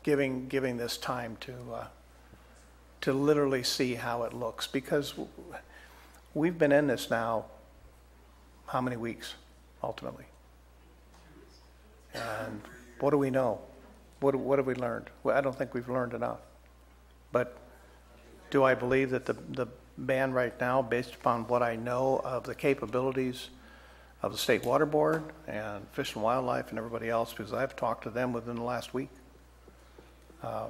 giving this time to literally see how it looks, because we've been in this now how many weeks ultimately, and what do we know? What have we learned? Well, I don't think we've learned enough. But do I believe that the ban right now, based upon what I know of the capabilities of the State Water Board and Fish and Wildlife and everybody else, because I've talked to them within the last week, I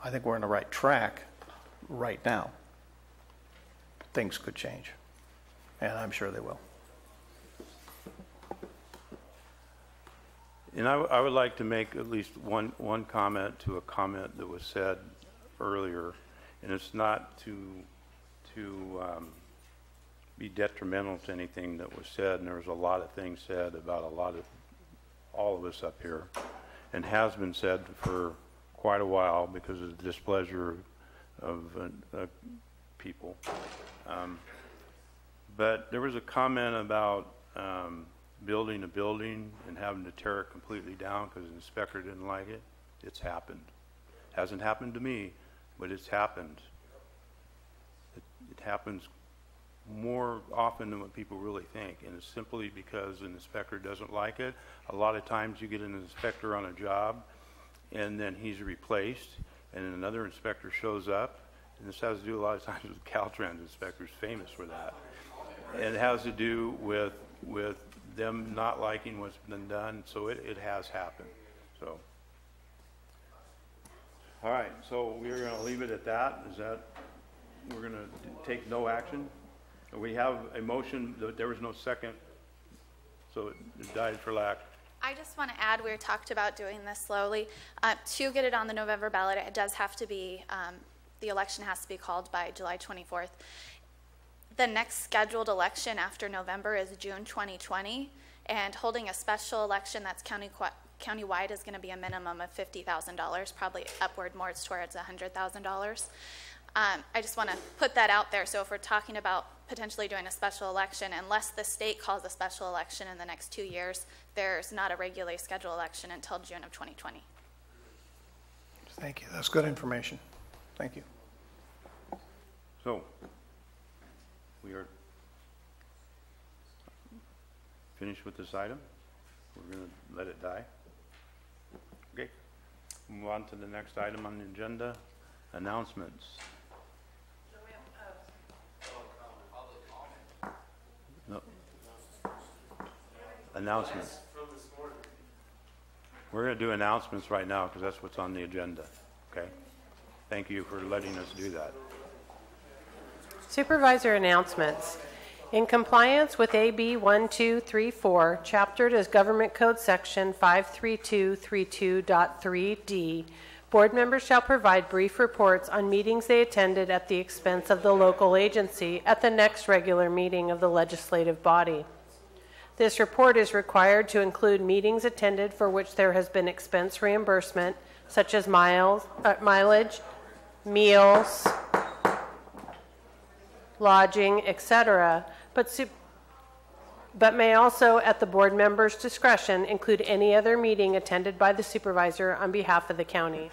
think we're on the right track right now. Things could change, and I'm sure they will.
And I would like to make at least one comment to a comment that was said earlier, and it's not to be detrimental to anything that was said, and there was a lot of things said about all of us up here, and has been said for quite a while because of the displeasure of people. But there was a comment about building a building and having to tear it completely down because the inspector didn't like it. It's happened. Hasn't happened to me, but it's happened. It happens more often than what people really think, and it's simply because an inspector doesn't like it. A lot of times you get an inspector on a job, and then he's replaced, and then another inspector shows up, and this has to do a lot of times with Caltrans inspectors, famous for that. And it has to do with them not liking what's been done, so it has happened. So, all right, so we're going to leave it at that. Is that, we're going to take no action? We have a motion, there was no second, so it died for lack.
I just want to add, we talked about doing this slowly. To get it on the November ballot, it does have to be, the election has to be called by July 24th. The next scheduled election after November is June 2020, and holding a special election that's countywide is going to be a minimum of $50,000, probably upward more towards $100,000. I just want to put that out there. So if we're talking about potentially doing a special election, unless the state calls a special election in the next 2 years, there's not a regularly scheduled election until June of 2020.
Thank you. That's good information. Thank you.
So, we are finished with this item. We're going to let it die. Okay. Move on to the next item on the agenda, announcements. No. Announcements. We're going to do announcements right now because that's what's on the agenda. Okay. Thank you for letting us do that.
Supervisor announcements. In compliance with AB 1234, chaptered as Government Code Section 53232.3D, board members shall provide brief reports on meetings they attended at the expense of the local agency at the next regular meeting of the legislative body. This report is required to include meetings attended for which there has been expense reimbursement, such as mileage, meals, lodging, etc., but may also, at the board member's discretion, include any other meeting attended by the supervisor on behalf of the county.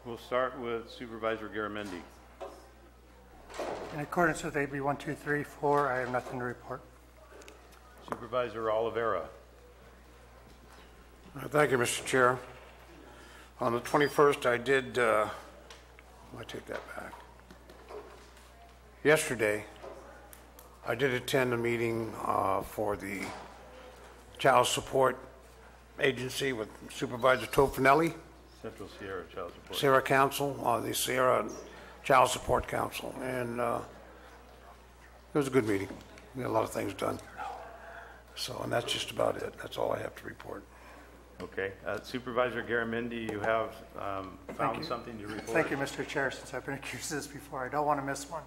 We'll start with Supervisor Garamendi.
In accordance with AB 1234, I have nothing to report.
Supervisor Oliveira.
Thank you, Mr. Chair. On the 21st, I did, I take that back. Yesterday, I did attend a meeting for the Child Support Agency with Supervisor Tofinelli.
Central Sierra Child Support.
Sierra Council, the Sierra Child Support Council, and it was a good meeting. We got a lot of things done. So, and that's just about it. That's all I have to report.
Okay. Supervisor Garamendi, you have found something to report?
Thank you, Mr. Chair. Since I've been accused of this before, I don't want to miss one.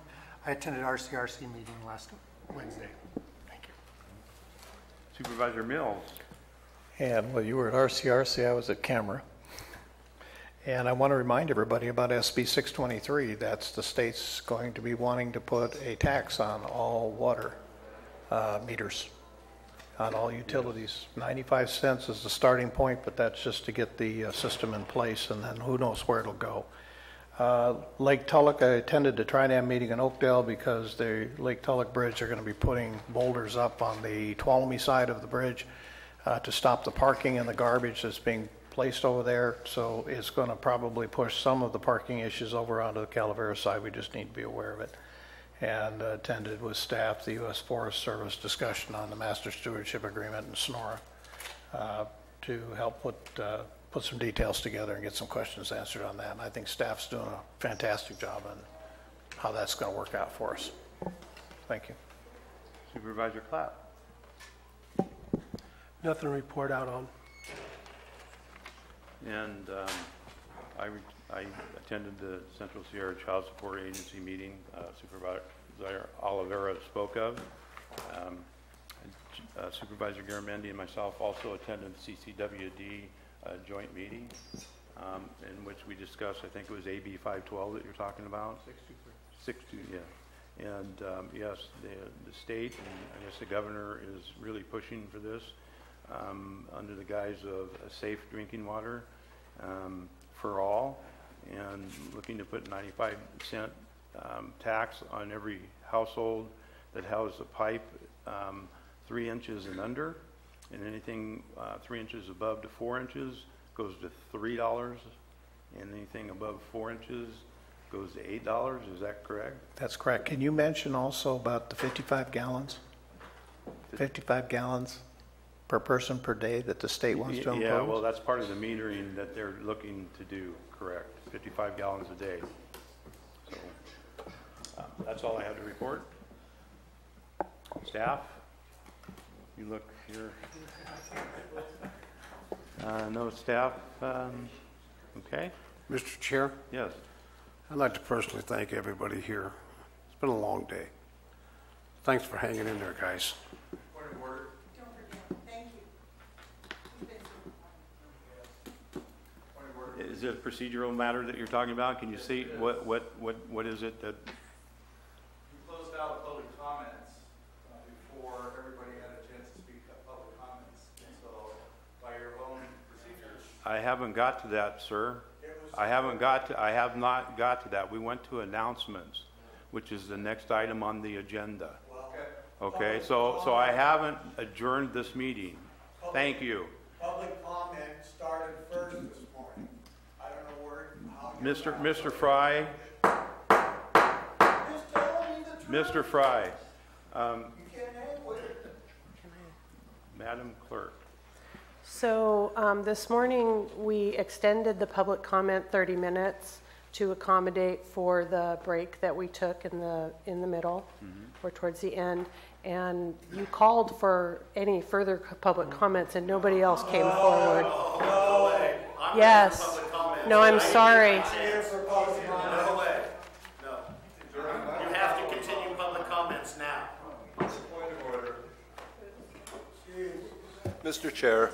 I attended RCRC meeting last Wednesday. Thank you.
Supervisor Mills.
And while you were at RCRC, I was at Camera. And I want to remind everybody about SB 623. That's the state's going to be wanting to put a tax on all water meters, on all utilities. 95 cents is the starting point, but that's just to get the system in place, and then who knows where it'll go. Lake Tulloch, I attended the Trinam meeting in Oakdale because the Lake Tulloch Bridge are going to be putting boulders up on the Tuolumne side of the bridge to stop the parking and the garbage that's being placed over there. So it's going to probably push some of the parking issues over onto the Calavera side. We just need to be aware of it. And attended with staff the U.S. Forest Service discussion on the Master Stewardship Agreement in Sonora to help put some details together and get some questions answered on that. And I think staff's doing a fantastic job on how that's going to work out for us. Thank you.
Supervisor Clapp.
Nothing to report out on.
And I attended the Central Sierra Child Support Agency meeting Supervisor Oliveira spoke of. Supervisor Garamendi and myself also attended the CCWD joint meeting in which we discussed, I think it was AB 512 that you're talking about? 623. Yeah. And yes, the state and I guess the governor is really pushing for this under the guise of a safe drinking water for all, and looking to put 95-cent tax on every household that has a pipe 3 inches and under, and anything 3 inches above to 4 inches goes to $3, and anything above 4 inches goes to $8. Is that correct?
That's correct. Can you mention also about the 55 gallons? 55 gallons per person per day that the state wants to impose?
Yeah, well, that's part of the metering that they're looking to do, correct. 55 gallons a day. So that's all I have to report. Staff, you look here. No staff, okay.
Mr. Chair?
Yes.
I'd like to personally thank everybody here. It's been a long day. Thanks for hanging in there, guys.
Point of order.
Don't forget, thank you.
Is it a procedural matter that you're talking about? Can you see what is it that?
You closed out public comments before everybody had a chance to speak at public comments. So by your own procedures.
I haven't got to that, sir. I have not got to that. We went to announcements, which is the next item on the agenda. Okay, so I haven't adjourned this meeting. Thank you.
Public comment started first this morning. I don't know how.
Mr. Fry. Mr. Fry. Madam Clerk.
So this morning, we extended the public comment 30 minutes to accommodate for the break that we took in the middle or towards the end. And you called for any further public comments and nobody else came forward.
No way.
Yes. No, I'm sorry.
No way. No. You have to continue public comments now.
Point of order.
Mr. Chair.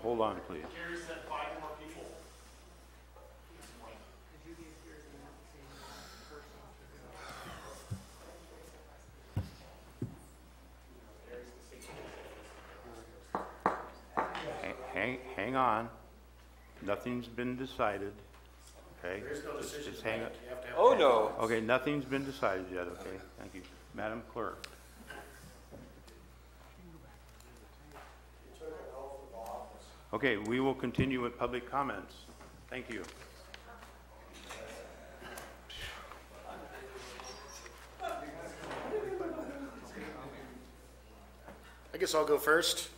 Hold on, please.
Gary said 5 more people.
Hang on. Nothing's been decided. Okay.
There is no decision
Just hang on.
You have to have
Oh, no.
Okay, nothing's been decided yet. Okay, thank you. Madam Clerk. Okay, we will continue with public comments. Thank you.
I guess I'll go first.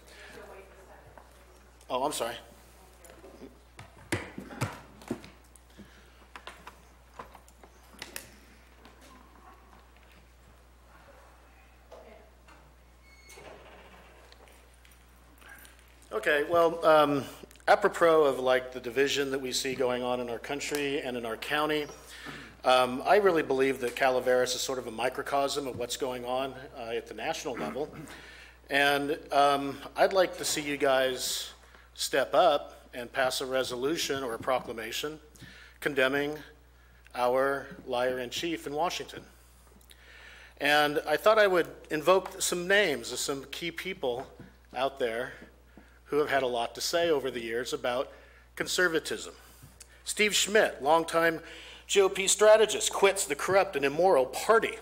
Oh, I'm sorry. Okay, well, apropos of like the division that we see going on in our country and in our county, I really believe that Calaveras is sort of a microcosm of what's going on at the national level. And I'd like to see you guys step up and pass a resolution or a proclamation condemning our liar-in-chief in Washington. And I thought I would invoke some names of some key people out there who have had a lot to say over the years about conservatism. Steve Schmidt, longtime GOP strategist, quits the corrupt and immoral party,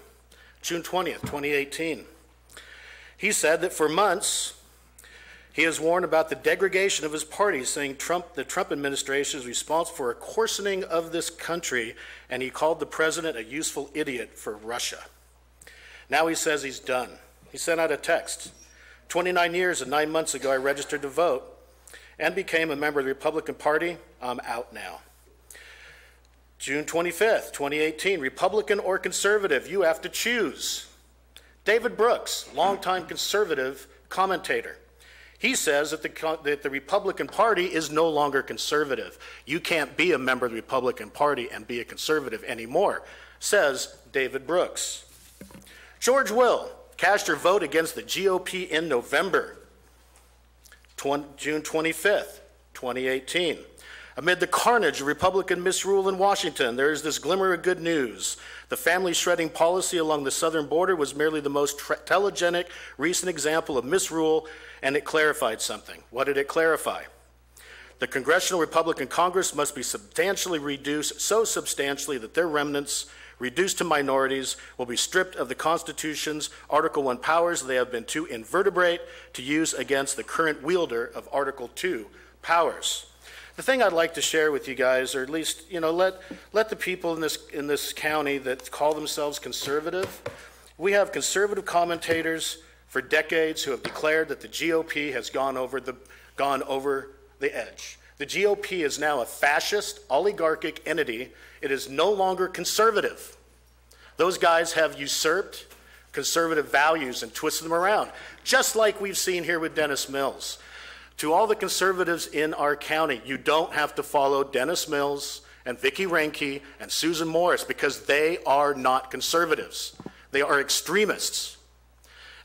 June 20th, 2018. He said that for months, he has warned about the degradation of his party, saying the Trump administration is responsible for a coarsening of this country, and he called the president a useful idiot for Russia. Now he says he's done. He sent out a text. 29 years and 9 months ago, I registered to vote and became a member of the Republican Party. I'm out now. June 25th, 2018, Republican or conservative, you have to choose. David Brooks, longtime conservative commentator. He says that the Republican Party is no longer conservative. You can't be a member of the Republican Party and be a conservative anymore, says David Brooks. George Will cast your vote against the GOP in November, June 25th, 2018. Amid the carnage of Republican misrule in Washington, there is this glimmer of good news. The family shredding policy along the southern border was merely the most telegenic recent example of misrule, and it clarified something. What did it clarify? The Congressional Republican Congress must be substantially reduced, so substantially that their remnants, reduced to minorities, will be stripped of the Constitution's Article I powers they have been too invertebrate to use against the current wielder of Article II powers. The thing I'd like to share with you guys, or at least, let the people in this county that call themselves conservative, we have conservative commentators for decades who have declared that the GOP has gone over the edge. The GOP is now a fascist, oligarchic entity. It is no longer conservative. Those guys have usurped conservative values and twisted them around, just like we've seen here with Dennis Mills. To all the conservatives in our county, you don't have to follow Dennis Mills and Vicki Renke and Susan Morris, because they are not conservatives. They are extremists.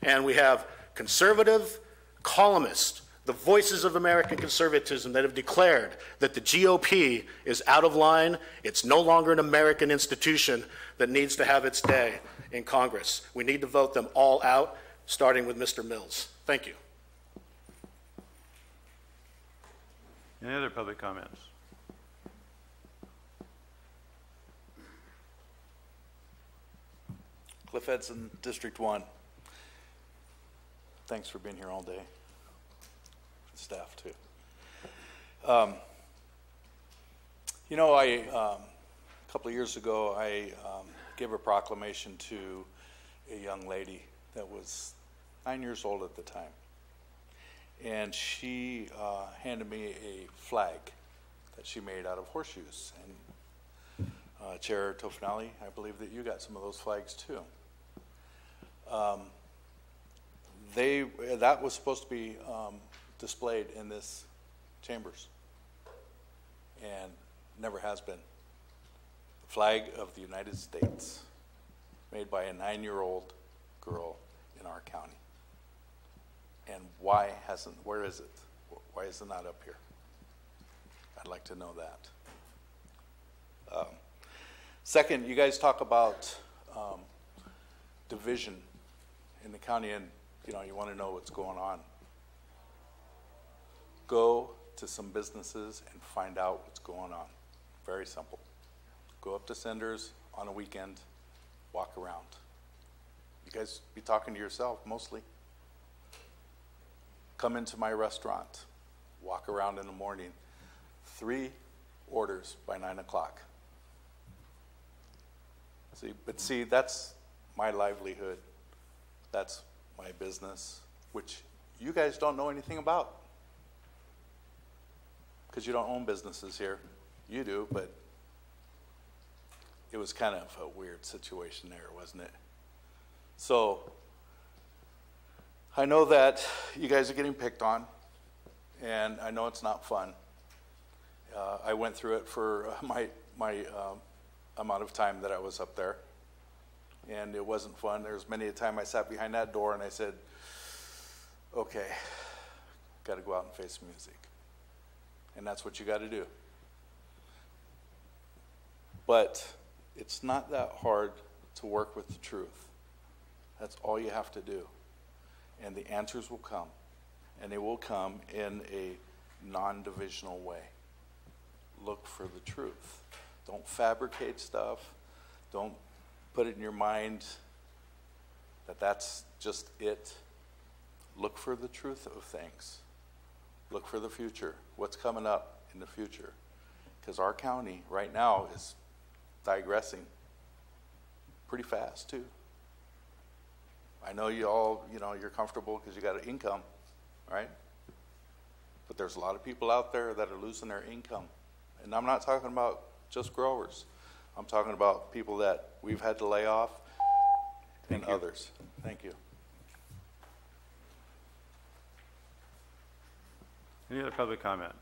And we have conservative columnists, the voices of American conservatism, that have declared that the GOP is out of line. It's no longer an American institution that needs to have its day in Congress. We need to vote them all out, starting with Mr. Mills. Thank you.
Any other public comments?
Cliff Edson, District 1. Thanks for being here all day. Staff, too. A couple of years ago, I gave a proclamation to a young lady that was 9 years old at the time. And she handed me a flag that she made out of horseshoes. And Chair Tofinelli, I believe that you got some of those flags too. That was supposed to be displayed in this chambers, and never has been. The flag of the United States, made by a 9-year-old girl in our county. And where is it? Why is it not up here? I'd like to know that. Second, you guys talk about division in the county, and you want to know what's going on. Go to some businesses and find out what's going on. Very simple. Go up to Cinders on a weekend, walk around. You guys be talking to yourself mostly. Come into my restaurant, walk around in the morning. 3 orders by 9 o'clock. See, that's my livelihood. That's my business, which you guys don't know anything about, because you don't own businesses here. You do, but it was kind of a weird situation there, wasn't it? So I know that you guys are getting picked on, and I know it's not fun. I went through it for my amount of time that I was up there, and it wasn't fun. There was many a time I sat behind that door and I said, okay, got to go out and face music. And that's what you got to do. But it's not that hard to work with the truth. That's all you have to do. And the answers will come. And they will come in a non-divisional way. Look for the truth. Don't fabricate stuff. Don't put it in your mind that that's just it. Look for the truth of things. Look for the future. What's coming up in the future? Because our county right now is digressing pretty fast too. I know you all, you're comfortable because you got an income, right? But there's a lot of people out there that are losing their income. And I'm not talking about just growers. I'm talking about people that we've had to lay off and others. Thank you.
Any other public comment?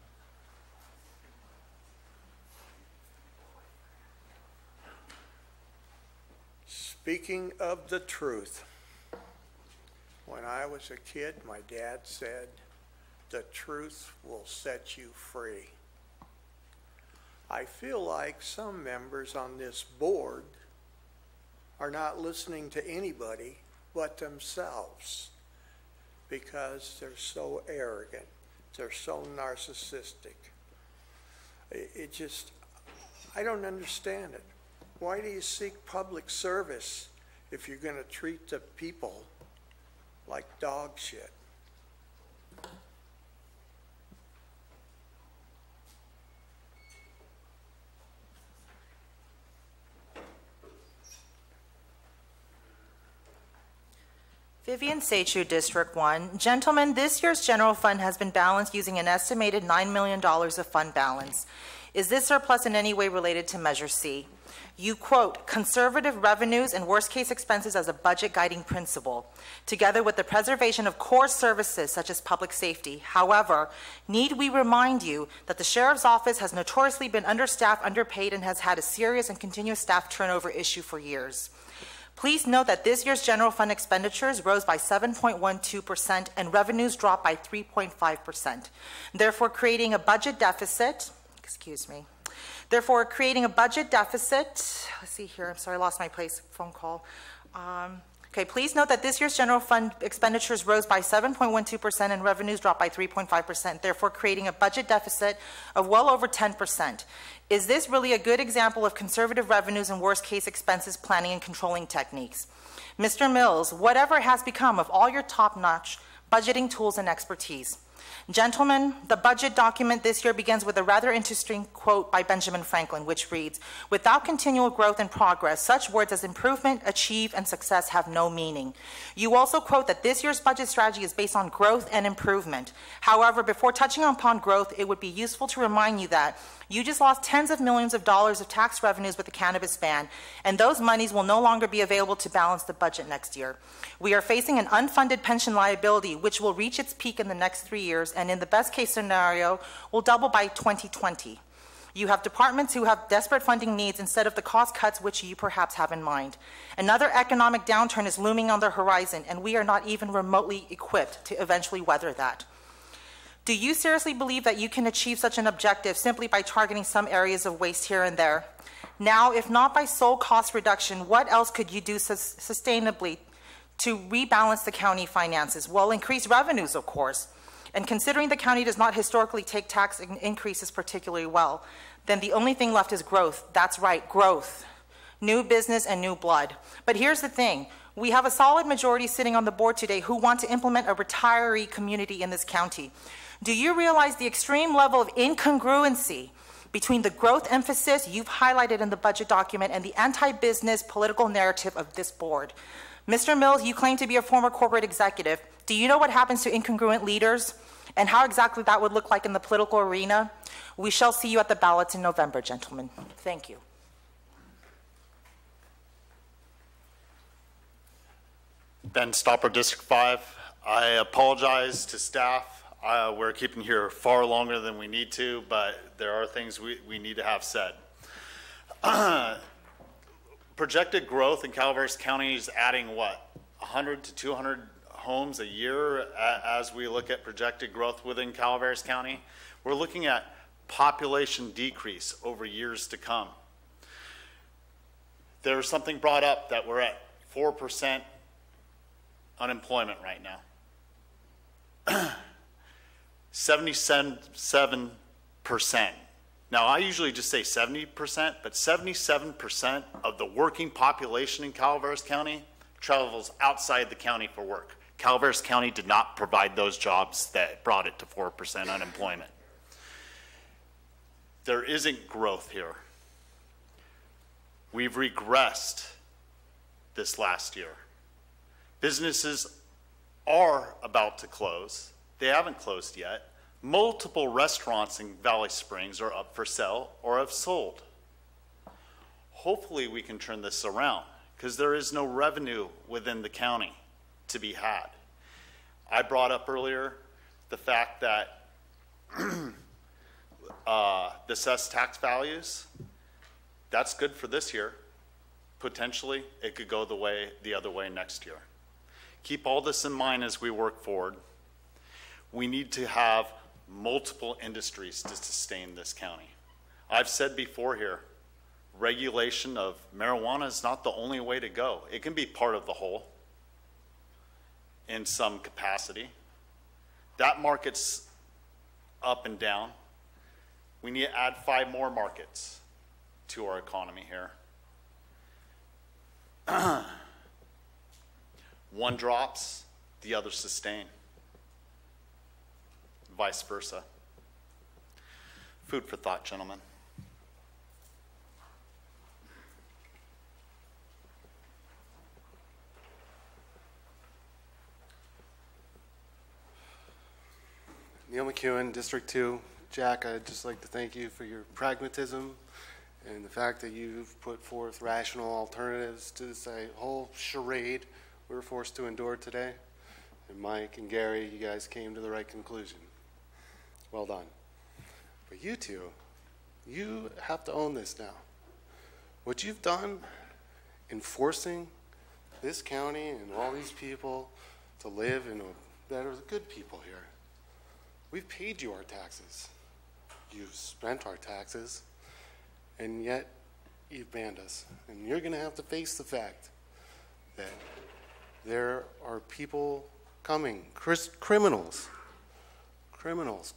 Speaking of the truth, when I was a kid, my dad said, "The truth will set you free." I feel like some members on this board are not listening to anybody but themselves because they're so arrogant, they're so narcissistic. It just, I don't understand it. Why do you seek public service if you're going to treat the people like dog shit?
Vivian Sechu, District 1. Gentlemen, this year's general fund has been balanced using an estimated $9 million of fund balance. Is this surplus in any way related to Measure C? You quote, conservative revenues and worst-case expenses as a budget guiding principle, together with the preservation of core services such as public safety. However, need we remind you that the Sheriff's Office has notoriously been understaffed, underpaid, and has had a serious and continuous staff turnover issue for years. Please note that this year's general fund expenditures rose by 7.12% and revenues dropped by 3.5%, therefore creating a budget deficit, let's see here, I'm sorry, I lost my place, phone call. Please note that this year's general fund expenditures rose by 7.12% and revenues dropped by 3.5%, therefore creating a budget deficit of well over 10%. Is this really a good example of conservative revenues and worst-case expenses planning and controlling techniques? Mr. Mills, whatever has become of all your top-notch budgeting tools and expertise? Gentlemen, the budget document this year begins with a rather interesting quote by Benjamin Franklin, which reads, without continual growth and progress, such words as improvement, achieve, and success have no meaning. You also quote that this year's budget strategy is based on growth and improvement. However, before touching upon growth, it would be useful to remind you that you just lost tens of millions of dollars of tax revenues with the cannabis ban, and those monies will no longer be available to balance the budget next year. We are facing an unfunded pension liability, which will reach its peak in the next 3 years, and in the best case scenario, will double by 2020. You have departments who have desperate funding needs instead of the cost cuts which you perhaps have in mind. Another economic downturn is looming on the horizon, and we are not even remotely equipped to eventually weather that. Do you seriously believe that you can achieve such an objective simply by targeting some areas of waste here and there? Now, if not by sole cost reduction, what else could you do sustainably to rebalance the county finances? Well, increase revenues, of course. And considering the county does not historically take tax increases particularly well, then the only thing left is growth. That's right, growth. New business and new blood. But here's the thing. We have a solid majority sitting on the board today who want to implement a retiree community in this county. Do you realize the extreme level of incongruency between the growth emphasis you've highlighted in the budget document and the anti-business political narrative of this board? Mr. Mills, you claim to be a former corporate executive. Do you know what happens to incongruent leaders and how exactly that would look like in the political arena? We shall see you at the ballots in November, gentlemen. Thank you.
Ben Stopper, District 5. I apologize to staff. We're keeping here far longer than we need to, but there are things we need to have said. Projected growth in Calaveras County is adding what, 100 to 200 homes a year as we look at projected growth within Calaveras County. We're looking at population decrease over years to come. There's something brought up that we're at 4% unemployment right now. 77%. Now, I usually just say 70%, but 77% of the working population in Calaveras County travels outside the county for work. Calaveras County did not provide those jobs that brought it to 4% unemployment. There isn't growth here. We've regressed this last year. Businesses are about to close. They haven't closed yet. Multiple restaurants in Valley Springs are up for sale or have sold. Hopefully we can turn this around because there is no revenue within the county to be had. I brought up earlier the fact that the assessed tax values, that's good for this year. Potentially, it could go the other way next year. Keep all this in mind as we work forward. We need to have multiple industries to sustain this county. I've said before here, regulation of marijuana is not the only way to go. It can be part of the whole in some capacity. That market's up and down. We need to add 5 more markets to our economy here. One drops, the other sustain. Vice versa. Food for thought, gentlemen.
Neil McEwen, District 2. Jack, I'd just like to thank you for your pragmatism and the fact that you've put forth rational alternatives to this whole charade we were forced to endure today. And Mike and Gary, you guys came to the right conclusion. Well done. But you two, you have to own this now. What you've done in forcing this county and all these people to live in that are good people here. We've paid you our taxes. You've spent our taxes, and yet you've banned us. And you're going to have to face the fact that there are people coming, criminals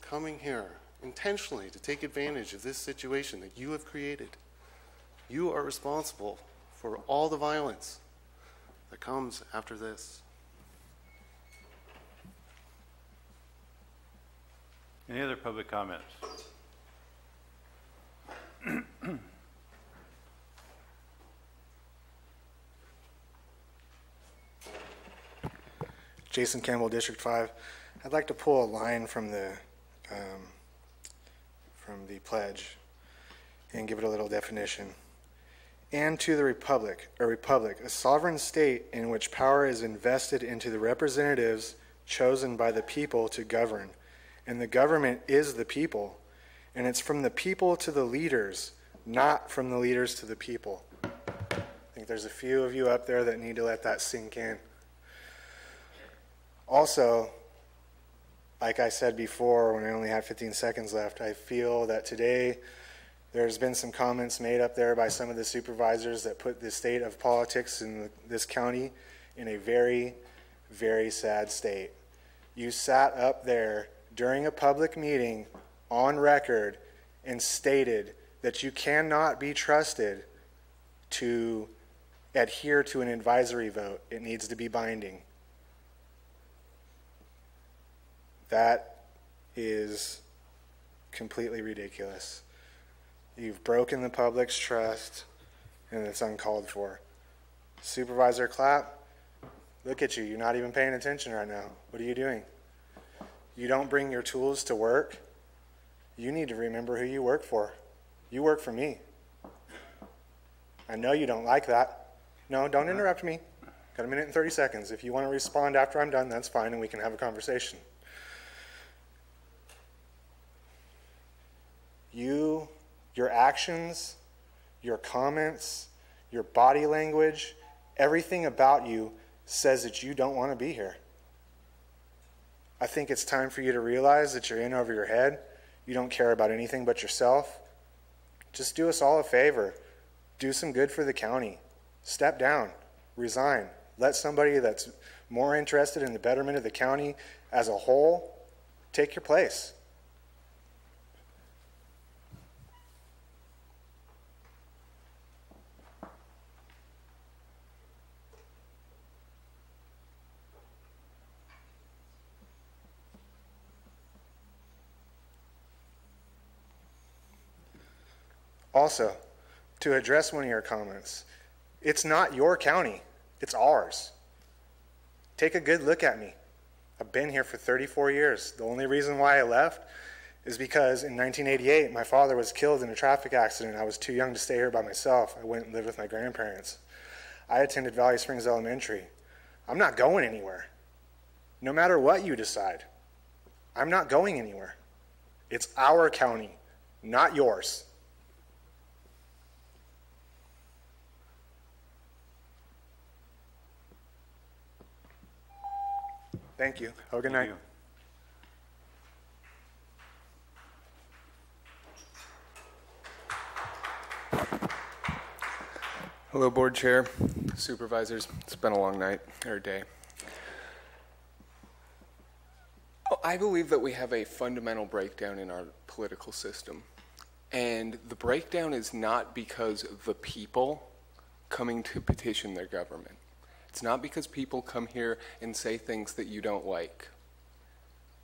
coming here intentionally to take advantage of this situation that you have created. You are responsible for all the violence that comes after this.
Any other public comments?
Jason Campbell, District 5. I'd like to pull a line from the pledge and give it a little definition. And to the republic, a sovereign state in which power is invested into the representatives chosen by the people to govern. And the government is the people. And it's from the people to the leaders, not from the leaders to the people. I think there's a few of you up there that need to let that sink in. Also, like I said before when I only had 15 seconds left, I feel that today there's been some comments made up there by some of the supervisors that put the state of politics in this county in a very, very sad state. You sat up there during a public meeting on record and stated that you cannot be trusted to adhere to an advisory vote. It needs to be binding. That is completely ridiculous. You've broken the public's trust, and it's uncalled for. Supervisor Clapp, look at you. You're not even paying attention right now. What are you doing? You don't bring your tools to work. You need to remember who you work for. You work for me. I know you don't like that. No, don't interrupt me. Got a minute and 30 seconds. If you want to respond after I'm done, that's fine, and we can have a conversation. Your actions, your comments, your body language, everything about you says that you don't want to be here. I think it's time for you to realize that you're in over your head. You don't care about anything but yourself. Just do us all a favor. Do some good for the county. Step down. Resign. Let somebody that's more interested in the betterment of the county as a whole take your place. Also, to address one of your comments, it's not your county, it's ours. Take a good look at me. I've been here for 34 years. The only reason why I left is because in 1988, my father was killed in a traffic accident. I was too young to stay here by myself. I went and lived with my grandparents. I attended Valley Springs Elementary. I'm not going anywhere. No matter what you decide, I'm not going anywhere. It's our county, not yours. Thank you. Have a good night.
Hello, Board Chair, Supervisors. It's been a long night or day. I believe that we have a fundamental breakdown in our political system. And the breakdown is not because of the people coming to petition their government. It's not because people come here and say things that you don't like.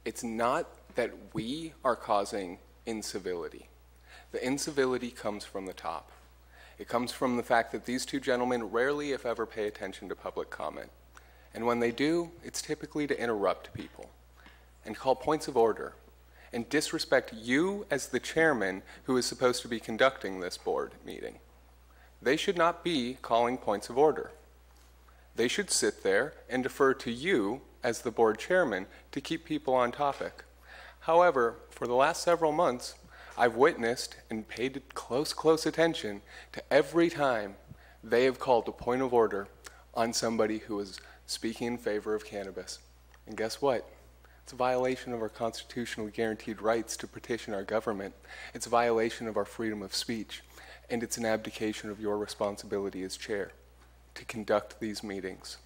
It's not that we are causing incivility. The incivility comes from the top. It comes from the fact that these two gentlemen rarely, if ever, pay attention to public comment. And when they do, it's typically to interrupt people and call points of order and disrespect you as the chairman who is supposed to be conducting this board meeting. They should not be calling points of order. They should sit there and defer to you as the board chairman to keep people on topic. However, for the last several months, I've witnessed and paid close attention to every time they have called a point of order on somebody who is speaking in favor of cannabis. And guess what? It's a violation of our constitutionally guaranteed rights to petition our government. It's a violation of our freedom of speech. And it's an abdication of your responsibility as chair to conduct these meetings.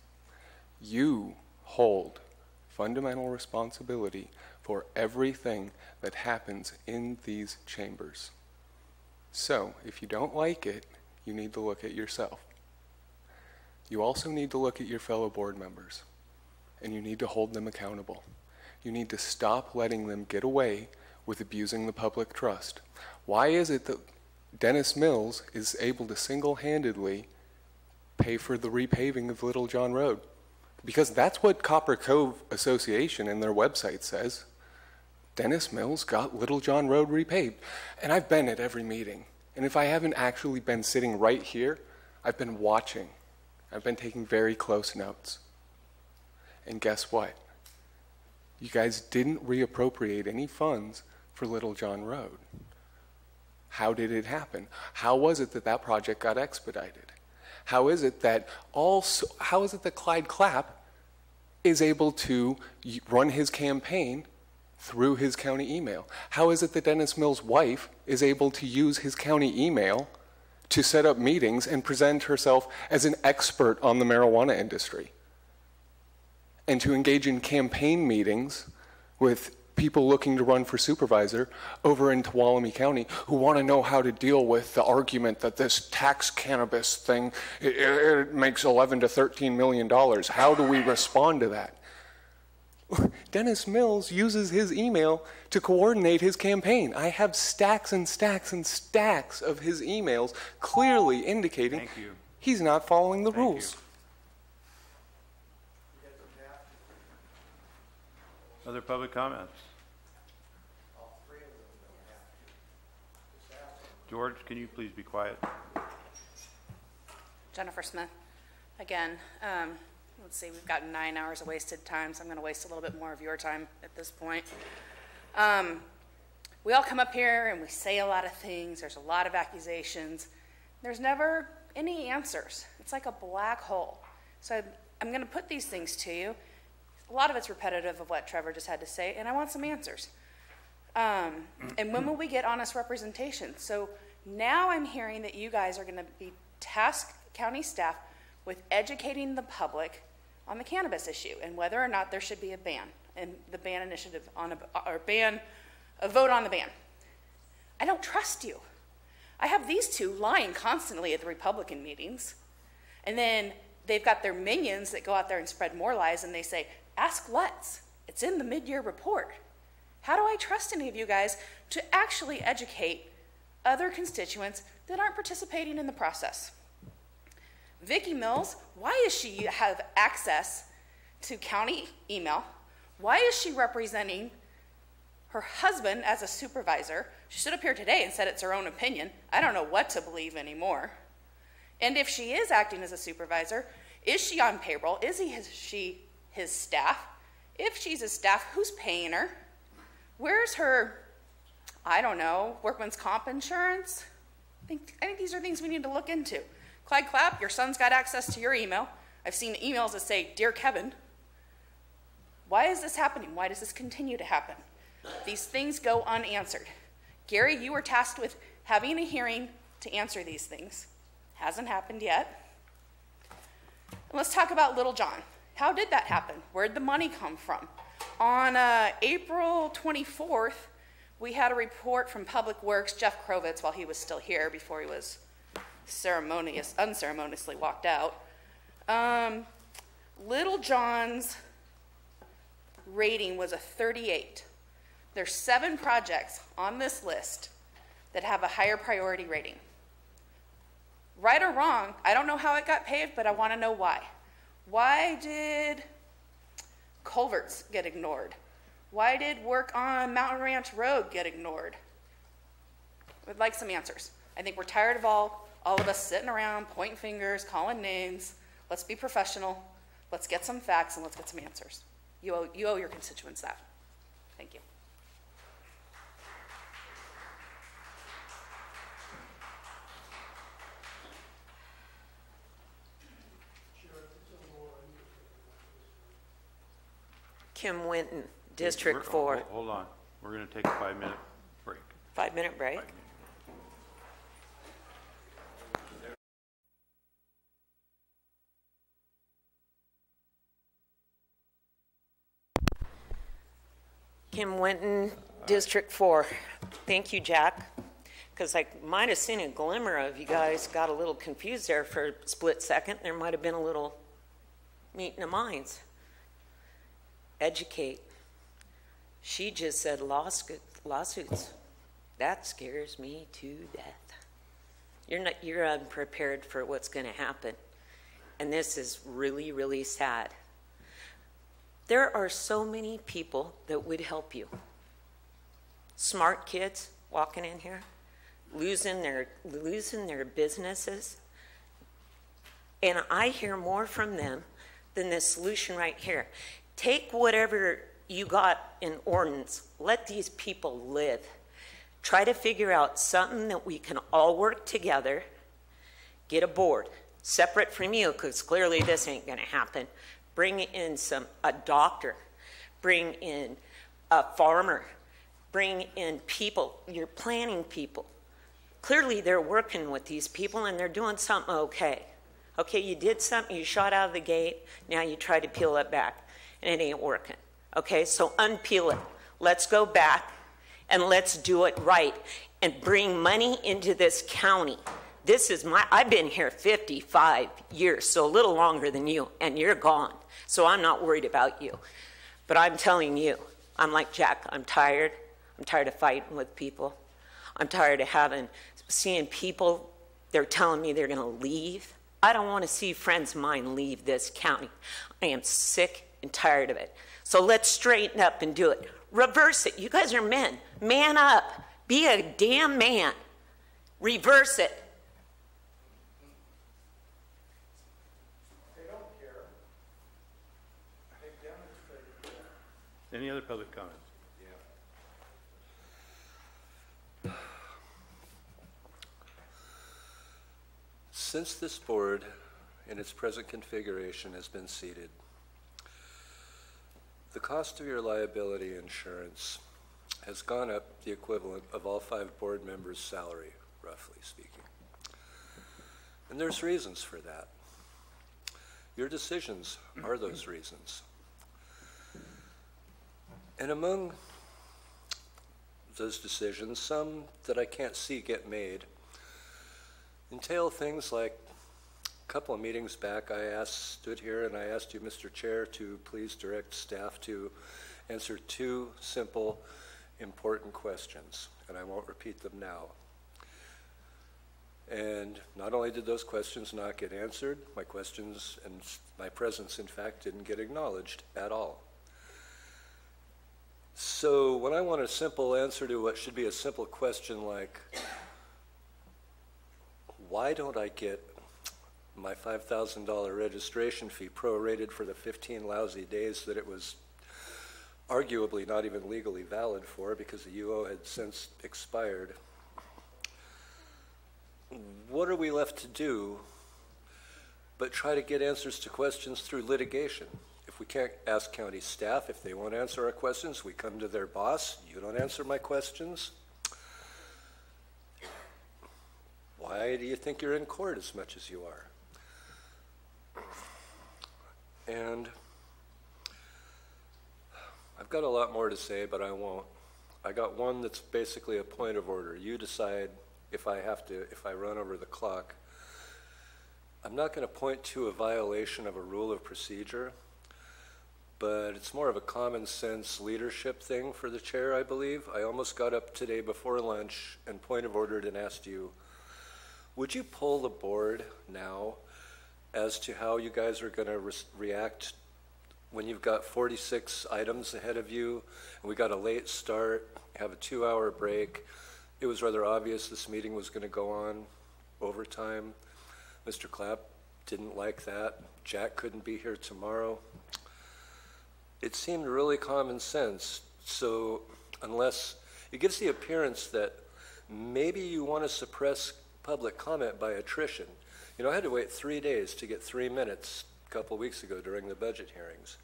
You hold fundamental responsibility for everything that happens in these chambers. So, if you don't like it, you need to look at yourself. You also need to look at your fellow board members, and you need to hold them accountable. You need to stop letting them get away with abusing the public trust. Why is it that Dennis Mills is able to single-handedly pay for the repaving of Little John Road? Because that's what Copper Cove Association and their website says. Dennis Mills got Little John Road repaved. And I've been at every meeting. And if I haven't actually been sitting right here, I've been watching. I've been taking very close notes. And guess what? You guys didn't reappropriate any funds for Little John Road. How did it happen? How was it that that project got expedited? How is it that Clyde Clapp is able to run his campaign through his county email? How is it that Dennis Mills' wife is able to use his county email to set up meetings and present herself as an expert on the marijuana industry? And to engage in campaign meetings with people looking to run for supervisor over in Tuolumne County who want to know how to deal with the argument that this tax cannabis thing, it makes $11 to $13 million. How do we respond to that? Dennis Mills uses his email to coordinate his campaign. I have stacks and stacks and stacks of his emails clearly indicating he's not following the rules.
Other public comments? George, can you please be quiet?
Jennifer Smith. Again, let's see, we've got 9 hours of wasted time, so I'm going to waste a little bit more of your time at this point. We all come up here and we say a lot of things. There's a lot of accusations. There's never any answers. It's like a black hole. So I'm going to put these things to you. A lot of it's repetitive of what Trevor just had to say, and I want some answers. And when will we get honest representation? So now I'm hearing that you guys are going to be tasked, county staff, with educating the public on the cannabis issue and whether or not there should be a ban and the ban initiative on a vote on the ban. I don't trust you. I have these two lying constantly at the Republican meetings, and then they've got their minions that go out there and spread more lies, and they say, ask Lutz. It's in the mid-year report. How do I trust any of you guys to actually educate other constituents that aren't participating in the process? Vicki Mills, why does she have access to county email? Why is she representing her husband as a supervisor? She stood up here today and said it's her own opinion. I don't know what to believe anymore. And if she is acting as a supervisor, is she on payroll? Is she his staff? If she's his staff, who's paying her? Where's her, I don't know, workman's comp insurance? I think these are things we need to look into. Clyde Clapp, your son's got access to your email. I've seen emails that say, Dear Kevin. Why is this happening? Why does this continue to happen? These things go unanswered. Gary, you were tasked with having a hearing to answer these things. Hasn't happened yet. And let's talk about Little John. How did that happen? Where'd the money come from? On April 24th, We had a report from Public Works, Jeff Krovitz, while he was still here before he was unceremoniously walked out. Little John's rating was a 38. There's 7 projects on this list that have a higher priority rating. Right or wrong, I don't know how it got paved, but I want to know why. Why did culverts get ignored? Why did work on Mountain Ranch Road get ignored? We'd like some answers. I think we're tired of all of us sitting around, pointing fingers, calling names. Let's be professional. Let's get some facts and let's get some answers. You owe your constituents that. Thank you.
Kim Winton, District 4.
Hold on. We're going to take a 5-minute break.
5-minute break?
5 minutes.
Kim Winton, District 4. Thank you, Jack. Because I might have seen a glimmer of you guys got a little confused there for a split second. There might have been a little meeting of minds. Educate. She just said lawsuits. That scares me to death. You're unprepared for what's going to happen. And this is really, really sad. There are so many people that would help you. Smart kids walking in here, losing their businesses. And I hear more from them than the solution right here. Take whatever you got in ordinance. Let these people live. Try to figure out something that we can all work together. Get a board, separate from you, because clearly this ain't going to happen. Bring in a doctor. Bring in a farmer. Bring in people, your planning people. Clearly they're working with these people and they're doing something okay. Okay, you did something, you shot out of the gate, now you try to peel it back, and it ain't working. Okay, so unpeel it. Let's go back and let's do it right and bring money into this county. I've been here 55 years, so a little longer than you, and you're gone. So I'm not worried about you. But I'm telling you, I'm like Jack, I'm tired. I'm tired of fighting with people. I'm tired of seeing people, they're telling me they're going to leave. I don't want to see friends of mine leave this county. I am sick and tired of it. So let's straighten up and do it. Reverse it. You guys are men. Man up. Be a damn man. Reverse it.
They don't care. Any other public comments?
Since this board in its present configuration has been seated, the cost of your liability insurance has gone up the equivalent of all 5 board members' salary, roughly speaking. And there's reasons for that. Your decisions are those reasons. And among those decisions, some that I can't see get made entail things like a couple of meetings back stood here and I asked you, Mr. Chair, to please direct staff to answer 2 simple, important questions, and I won't repeat them now. And not only did those questions not get answered, my questions and my presence, in fact, didn't get acknowledged at all. So when I want a simple answer to what should be a simple question like, why don't I get my $5,000 registration fee prorated for the 15 lousy days that it was arguably not even legally valid for because the UO had since expired? What are we left to do but try to get answers to questions through litigation? If we can't ask county staff if they won't answer our questions, we come to their boss, you don't answer my questions. Why do you think you're in court as much as you are? And I've got a lot more to say, but I won't. I got one that's basically a point of order. You decide if I run over the clock. I'm not going to point to a violation of a rule of procedure, but it's more of a common sense leadership thing for the chair, I believe. I almost got up today before lunch and point of ordered and asked you, would you poll the board now as to how you guys are going to react when you've got 46 items ahead of you and we got a late start, have a 2-hour break. It was rather obvious this meeting was going to go on overtime. Mr. Clapp didn't like that. Jack couldn't be here tomorrow. It seemed really common sense. So unless it gives the appearance that maybe you want to suppress public comment by attrition. You know, I had to wait 3 days to get 3 minutes a couple of weeks ago during the budget hearings.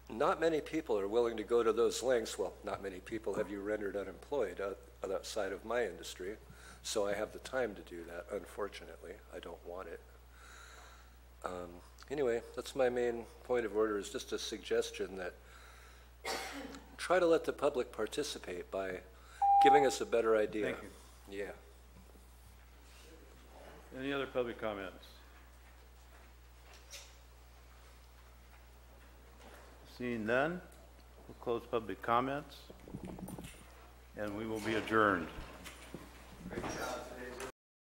Not many people are willing to go to those lengths. Well, not many people have you rendered unemployed outside of my industry, so I have the time to do that. Unfortunately, I don't want it. Anyway, that's my main point of order, is just a suggestion that try to let the public participate by giving us a better idea.
Thank you.
Yeah.
Any other public comments? Seeing none, we'll close public comments, and we will be adjourned.
Great job.